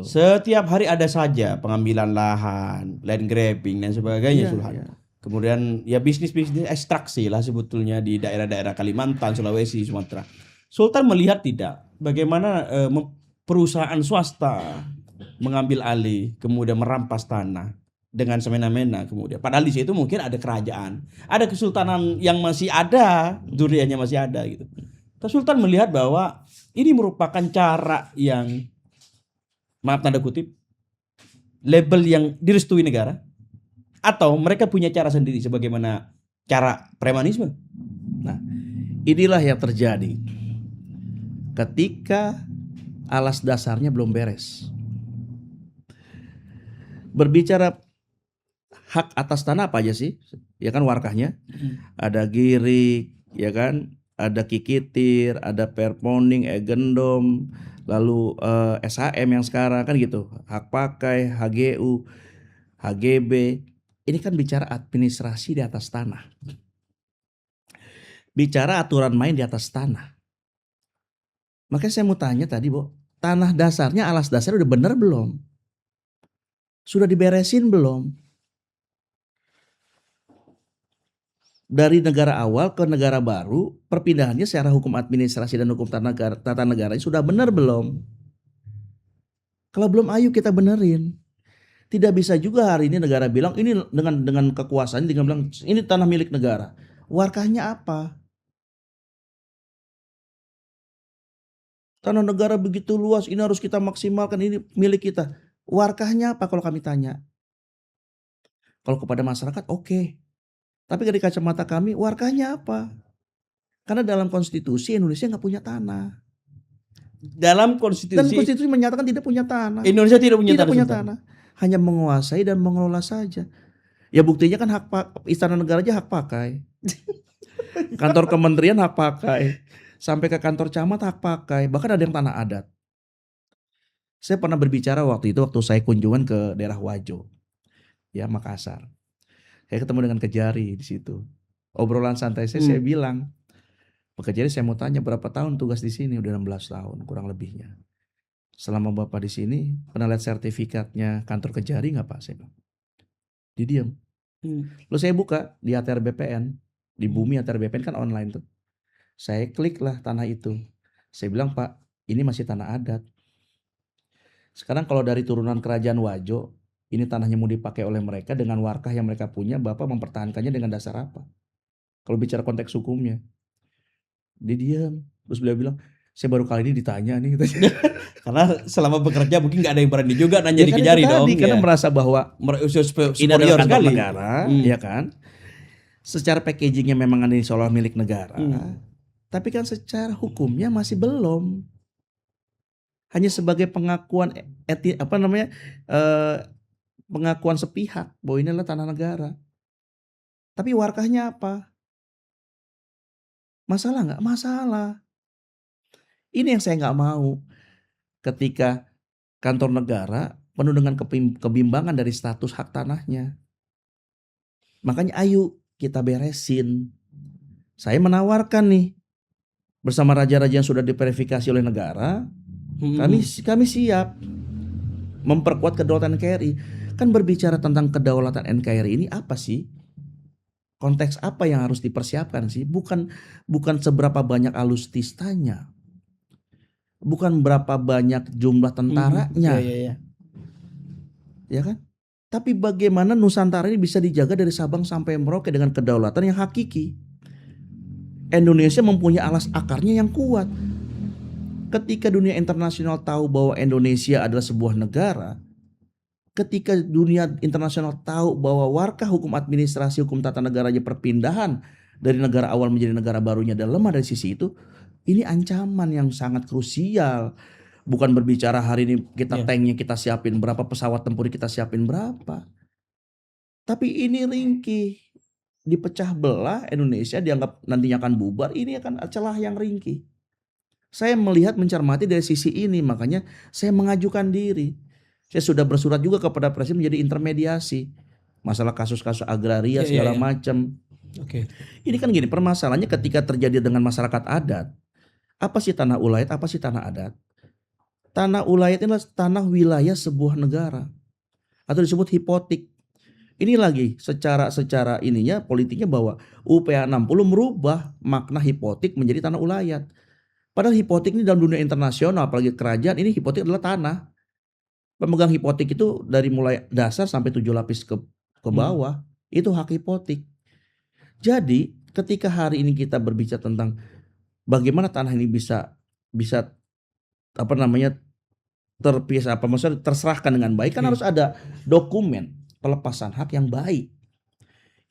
Setiap hari ada saja pengambilan lahan, land grabbing dan sebagainya, Sultan. Kemudian ya bisnis ekstraksi lah sebetulnya di daerah-daerah Kalimantan, Sulawesi, Sumatera. Sultan melihat tidak bagaimana perusahaan swasta mengambil alih kemudian merampas tanah dengan semena-mena kemudian. Padahal di situ mungkin ada kerajaan, ada kesultanan yang masih ada, duriannya masih ada gitu. Tapi Sultan melihat bahwa ini merupakan cara yang maaf tanda kutip label yang direstui negara. Atau mereka punya cara sendiri sebagaimana cara premanisme. Nah, inilah yang terjadi ketika alas dasarnya belum beres. Berbicara hak atas tanah apa aja sih? Ya kan warkahnya. Ada girik, ya kan? Ada kikitir, ada perponing, egendom, lalu SHM yang sekarang kan gitu, hak pakai, HGU, HGB. Ini kan bicara administrasi di atas tanah. Bicara aturan main di atas tanah. Makanya saya mau tanya tadi, Bu, tanah dasarnya, alas dasarnya udah bener belum? Sudah diberesin belum? Dari negara awal ke negara baru, perpindahannya secara hukum administrasi dan hukum tata negara sudah benar belum? Kalau belum, ayo kita benerin. Tidak bisa juga hari ini negara bilang ini dengan kekuasaan dengan bilang ini tanah milik negara. Warkahnya apa? Tanah negara begitu luas, ini harus kita maksimalkan, ini milik kita. Warkahnya apa kalau kami tanya? Kalau kepada masyarakat oke. Tapi dari kacamata kami, warkahnya apa? Karena dalam konstitusi Indonesia nggak punya tanah. Dalam Dan konstitusi konstitusi menyatakan tidak punya tanah. Indonesia tidak punya Tidak tanah. punya Sultan. tanah. Hanya menguasai dan mengelola saja. Ya buktinya kan istana negara aja hak pakai. Kantor kementerian hak pakai. Sampai ke kantor camat hak pakai. Bahkan ada yang tanah adat. Saya pernah berbicara waktu saya kunjungan ke daerah Wajo. Ya, Makassar. Saya ketemu dengan Kejari di situ. Obrolan santai saya bilang, Pak Kejari, saya mau tanya berapa tahun tugas di sini? Udah 16 tahun kurang lebihnya. Selama Bapak di sini pernah lihat sertifikatnya kantor Kejari nggak Pak? Saya bilang. Dia diam. Lalu saya buka di ATR BPN, di Bumi ATR BPN kan online tuh. Saya klik lah tanah itu. Saya bilang, Pak, ini masih tanah adat. Sekarang kalau dari turunan kerajaan Wajo, ini tanahnya mau dipakai oleh mereka dengan warkah yang mereka punya, Bapak mempertahankannya dengan dasar apa? Kalau bicara konteks hukumnya. Dia diam. Terus beliau bilang, saya baru kali ini ditanya nih. Karena selama bekerja mungkin nggak ada yang berani juga nanya Ya di kan Kejari itu dong. tadi, karena merasa bahwa ini adalah kantor sekali. negara, ya kan? Secara packagingnya memang ini seolah milik negara, tapi kan secara hukumnya masih belum. Hanya sebagai pengakuan pengakuan sepihak bahwa ini adalah tanah negara. Tapi warkahnya apa? Masalah nggak? Masalah. Ini yang saya nggak mau. Ketika kantor negara penuh dengan kebimbangan dari status hak tanahnya. Makanya ayo kita beresin. Saya menawarkan nih bersama raja-raja yang sudah diverifikasi oleh negara, kami siap memperkuat kedaulatan NKRI. Kan berbicara tentang kedaulatan NKRI ini apa sih? Konteks apa yang harus dipersiapkan sih? Bukan seberapa banyak alustistanya. Bukan berapa banyak jumlah tentaranya. Ya kan? Tapi bagaimana Nusantara ini bisa dijaga dari Sabang sampai Merauke dengan kedaulatan yang hakiki. Indonesia mempunyai alas akarnya yang kuat. Ketika dunia internasional tahu bahwa Indonesia adalah sebuah negara, ketika dunia internasional tahu bahwa warkah hukum administrasi, hukum tata negaranya perpindahan dari negara awal menjadi negara barunya dan lemah dari sisi itu, ini ancaman yang sangat krusial. Bukan berbicara hari ini kita tanknya kita siapin berapa, pesawat tempur kita siapin berapa. Tapi ini ringkih. Dipecah belah Indonesia dianggap nantinya akan bubar, ini akan celah yang ringkih. Saya melihat mencermati dari sisi ini, makanya saya mengajukan diri. Saya sudah bersurat juga kepada Presiden menjadi intermediasi. Masalah kasus-kasus agraria segala macam. Ini kan gini, permasalahannya ketika terjadi dengan masyarakat adat. Apa sih tanah ulayat, apa sih tanah adat? Tanah ulayat adalah tanah wilayah sebuah negara. Atau disebut hipotik. Ini lagi secara ininya politiknya bahwa UPH 60 merubah makna hipotik menjadi tanah ulayat. Padahal hipotik ini dalam dunia internasional, apalagi kerajaan, ini hipotik adalah tanah. Pemegang hipotik itu dari mulai dasar sampai 7 lapis ke bawah, itu hak hipotik. Jadi ketika hari ini kita berbicara tentang bagaimana tanah ini bisa terserahkan dengan baik, kan harus ada dokumen pelepasan hak yang baik.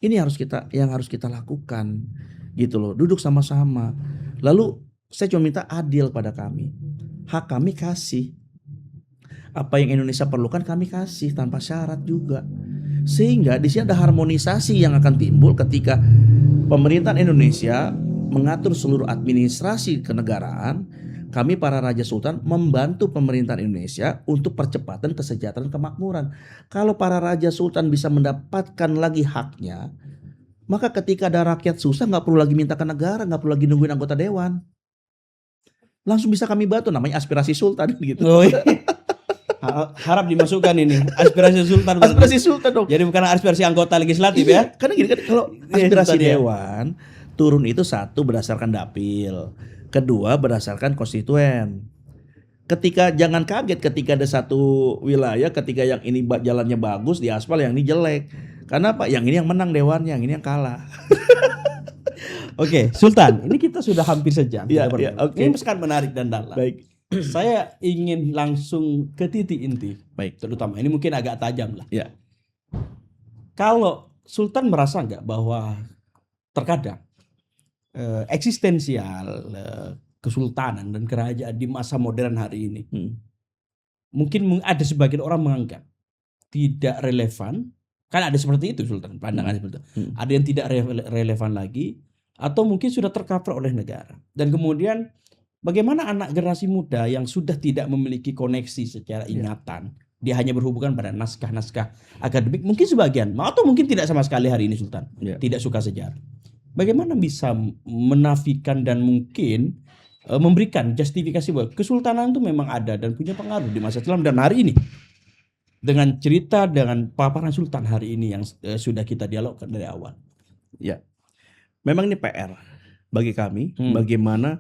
Ini yang harus kita lakukan gitu loh. Duduk sama-sama. Lalu saya cuma minta adil pada kami. Hak kami kasih. Apa yang Indonesia perlukan kami kasih tanpa syarat juga. Sehingga di sini ada harmonisasi yang akan timbul ketika pemerintahan Indonesia mengatur seluruh administrasi kenegaraan, kami para Raja Sultan membantu pemerintahan Indonesia untuk percepatan kesejahteraan kemakmuran. Kalau para Raja Sultan bisa mendapatkan lagi haknya, maka ketika ada rakyat susah nggak perlu lagi minta ke negara, nggak perlu lagi nungguin anggota dewan. Langsung bisa kami bantu, namanya aspirasi Sultan gitu. Oh, iya. Harap dimasukkan ini aspirasi Sultan. Aspirasi Sultan dong. Jadi bukan aspirasi anggota legislatif Iya, ya. karena gini kan kalau Iya, aspirasi Sultan ya. dewan turun itu satu berdasarkan dapil, kedua berdasarkan konstituen. Ketika jangan kaget ketika ada satu wilayah ketika yang ini jalannya bagus di aspal, yang ini jelek. Karena apa? Yang ini yang menang dewannya, yang ini yang kalah. Oke, Sultan, ini kita sudah hampir sejam. Iya, kita iya, berdua. oke. Ini sangat menarik dan dalam. Baik. Saya ingin langsung ke titik inti. Baik. Terutama ini mungkin agak tajam lah. Ya. Kalau Sultan merasa nggak bahwa terkadang eksistensial kesultanan dan kerajaan di masa modern hari ini mungkin ada sebagian orang menganggap tidak relevan, kan ada seperti itu Sultan, pandangan seperti itu. Ada yang tidak relevan lagi atau mungkin sudah tercover oleh negara. Dan kemudian bagaimana anak generasi muda yang sudah tidak memiliki koneksi secara ingatan, dia hanya berhubungan pada naskah-naskah akademik, mungkin sebagian, atau mungkin tidak sama sekali hari ini Sultan, tidak suka sejarah. Bagaimana bisa menafikan dan mungkin memberikan justifikasi bahwa kesultanan itu memang ada dan punya pengaruh di masa Islam dan hari ini. Dengan cerita, dengan paparan Sultan hari ini yang sudah kita dialogkan dari awal. Ya, memang ini PR bagi kami, bagaimana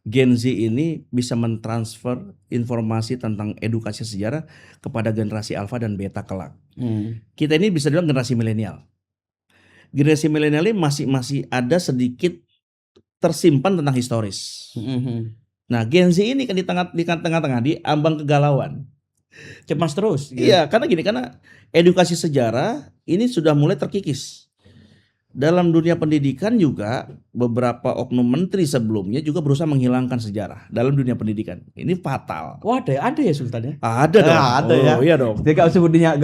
Gen Z ini bisa mentransfer informasi tentang edukasi sejarah kepada generasi alfa dan beta kelak. Kita ini bisa dibilang generasi milenial. Generasi milenial ini masih ada sedikit tersimpan tentang historis. Nah, Gen Z ini kan di tengah-tengah di ambang kegalauan. Cemas terus. Iya, karena edukasi sejarah ini sudah mulai terkikis. Dalam dunia pendidikan juga beberapa oknum menteri sebelumnya juga berusaha menghilangkan sejarah dalam dunia pendidikan. Ini fatal. Oh, ada ya Sultan ya? Ada dong. Ada ya. Iya dong. Dia gak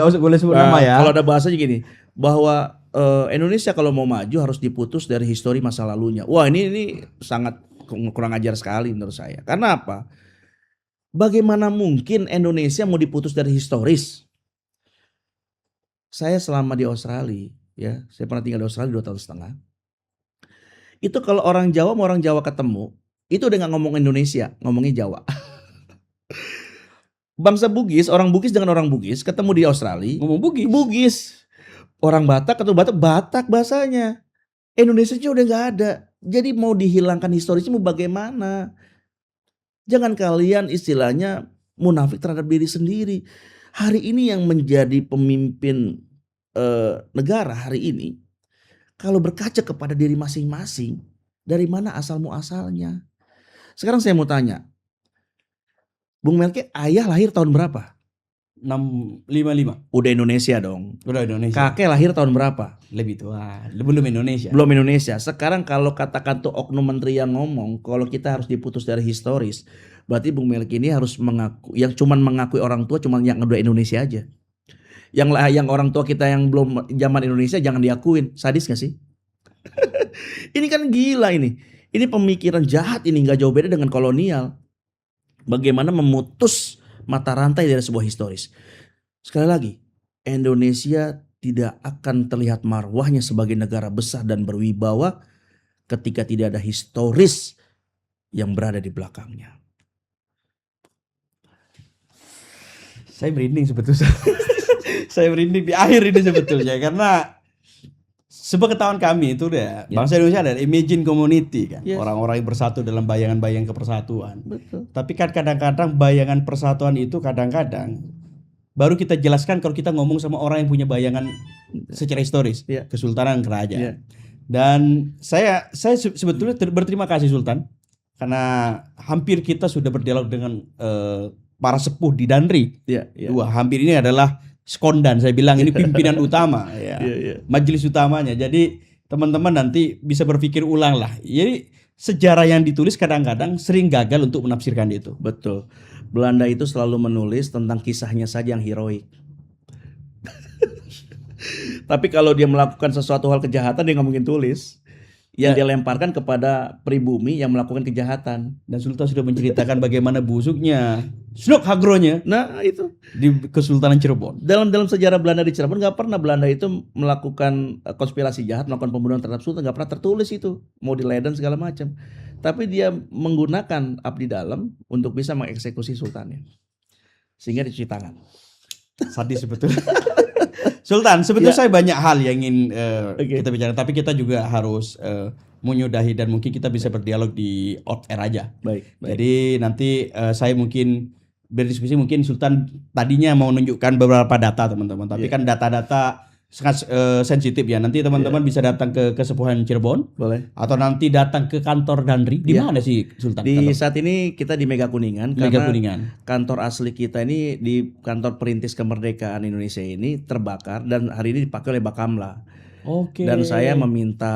usah boleh sebut nama ya. Kalau ada bahasanya gini, bahwa Indonesia kalau mau maju harus diputus dari histori masa lalunya. Wah, ini sangat kurang ajar sekali menurut saya. Karena apa? Bagaimana mungkin Indonesia mau diputus dari historis? Saya selama di Australia, ya, saya pernah tinggal di Australia 2 tahun setengah. Itu kalau orang Jawa sama orang Jawa ketemu, itu udah nggak ngomong Indonesia, ngomongnya Jawa. Bangsa Bugis, orang Bugis dengan orang Bugis ketemu di Australia, ngomong Bugis. Orang Batak atau Batak bahasanya. Indonesia udah nggak ada. Jadi mau dihilangkan historisnya mau bagaimana? Jangan kalian istilahnya munafik terhadap diri sendiri. Hari ini yang menjadi pemimpin negara hari ini, kalau berkaca kepada diri masing-masing, dari mana asal muasalnya? Sekarang saya mau tanya, Bung Melki, ayah lahir tahun berapa? 655. Udah Indonesia dong. Udah Indonesia. Kakek lahir tahun berapa? Lebih tua. Belum Indonesia. Belum Indonesia. Sekarang kalau katakan tuh oknum menteri yang ngomong kalau kita harus diputus dari historis, berarti Bung Melki ini harus mengaku, yang cuman mengakui orang tua cuman yang udah Indonesia aja. Yang orang tua kita yang belum zaman Indonesia jangan diakuin. Sadis gak sih? Ini kan gila ini. Ini pemikiran jahat ini, gak jauh beda dengan kolonial. Bagaimana memutus mata rantai dari sebuah historis. Sekali lagi, Indonesia tidak akan terlihat marwahnya sebagai negara besar dan berwibawa ketika tidak ada historis yang berada di belakangnya. Saya merinding sebetulnya. Saya merinding di akhir ini sebetulnya karena sepengetahuan kami itu ya, bangsa Indonesia adalah imagine community kan. Orang-orang yang bersatu dalam bayangan-bayangan kepersatuan. Betul. Tapi kan kadang-kadang bayangan persatuan itu kadang-kadang baru kita jelaskan kalau kita ngomong sama orang yang punya bayangan secara historis, kesultanan, kerajaan. Dan saya sebetulnya berterima kasih Sultan karena hampir kita sudah berdialog dengan para sepuh di Danri. Dua, hampir ini adalah sekondan, saya bilang ini pimpinan utama majelis utamanya. Jadi teman-teman nanti bisa berpikir ulang lah. Jadi sejarah yang ditulis kadang-kadang sering gagal untuk menafsirkan itu. Betul. Belanda itu selalu menulis tentang kisahnya saja yang heroik. Tapi kalau dia melakukan sesuatu hal kejahatan dia nggak mungkin tulis. yang dilemparkan kepada pribumi yang melakukan kejahatan. Dan Sultan sudah menceritakan bagaimana busuknya Snok Hagronya Nah itu di Kesultanan Cirebon. dalam sejarah Belanda di Cirebon nggak pernah Belanda itu melakukan konspirasi jahat, melakukan pembunuhan terhadap Sultan, nggak pernah tertulis itu, mau di Leiden segala macam. Tapi dia menggunakan abdi dalam untuk bisa mengeksekusi sultannya, sehingga dicuci tangan. Sadis sebetulnya. Sultan, sebetulnya Ya. saya banyak hal yang ingin Oke. kita bicara, tapi kita juga harus menyudahi dan mungkin kita bisa berdialog di off air aja. Baik. Jadi nanti saya mungkin berdiskusi, mungkin Sultan tadinya mau menunjukkan beberapa data teman-teman, tapi kan data-data sangat sensitif ya. Nanti teman-teman bisa datang ke Kesepuhan Cirebon Boleh. atau nanti datang ke kantor Danri. Di Ya. mana sih Sultan? Di saat ini kita di Mega Kuningan, Mega karena Kuningan. kantor asli kita ini di kantor perintis kemerdekaan Indonesia ini terbakar dan hari ini dipakai oleh Bakamla. Oke. Dan saya meminta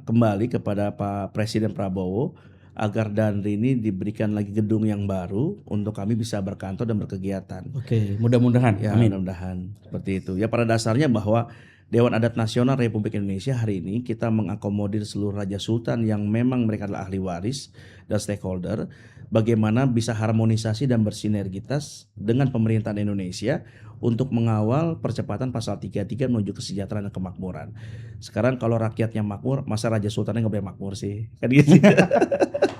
kembali kepada Pak Presiden Prabowo agar Danri ini diberikan lagi gedung yang baru untuk kami bisa berkantor dan berkegiatan. Oke, mudah-mudahan. Ya, Amin. mudah-mudahan seperti itu. Ya, pada dasarnya bahwa Dewan Adat Nasional Republik Indonesia hari ini kita mengakomodir seluruh Raja Sultan yang memang mereka adalah ahli waris dan stakeholder. Bagaimana bisa harmonisasi dan bersinergitas dengan pemerintahan Indonesia untuk mengawal percepatan pasal 33 menuju kesejahteraan dan kemakmuran. Sekarang kalau rakyatnya makmur, masa Raja Sultannya nggak boleh makmur sih? Kan gitu.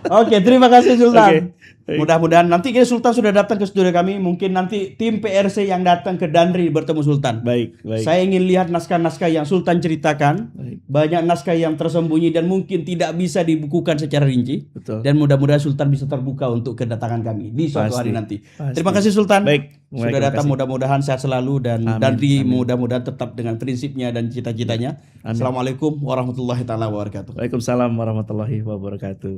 Oke, terima kasih Sultan. Oke. Mudah-mudahan nanti Sultan sudah datang ke studio kami, mungkin nanti tim PRC yang datang ke Danri bertemu Sultan. Baik. Saya ingin lihat naskah-naskah yang Sultan ceritakan. Baik. Banyak naskah yang tersembunyi dan mungkin tidak bisa dibukukan secara rinci. Betul. Dan mudah-mudahan Sultan bisa terbuka untuk kedatangan kami di suatu Pasti. hari nanti. Pasti. Terima kasih Sultan. Baik. Sudah datang, mudah-mudahan sehat selalu dan Amin. Danri Amin. mudah-mudahan tetap dengan prinsipnya dan cita-citanya. Amin. Assalamualaikum warahmatullahi taala wabarakatuh. Waalaikumsalam warahmatullahi wabarakatuh.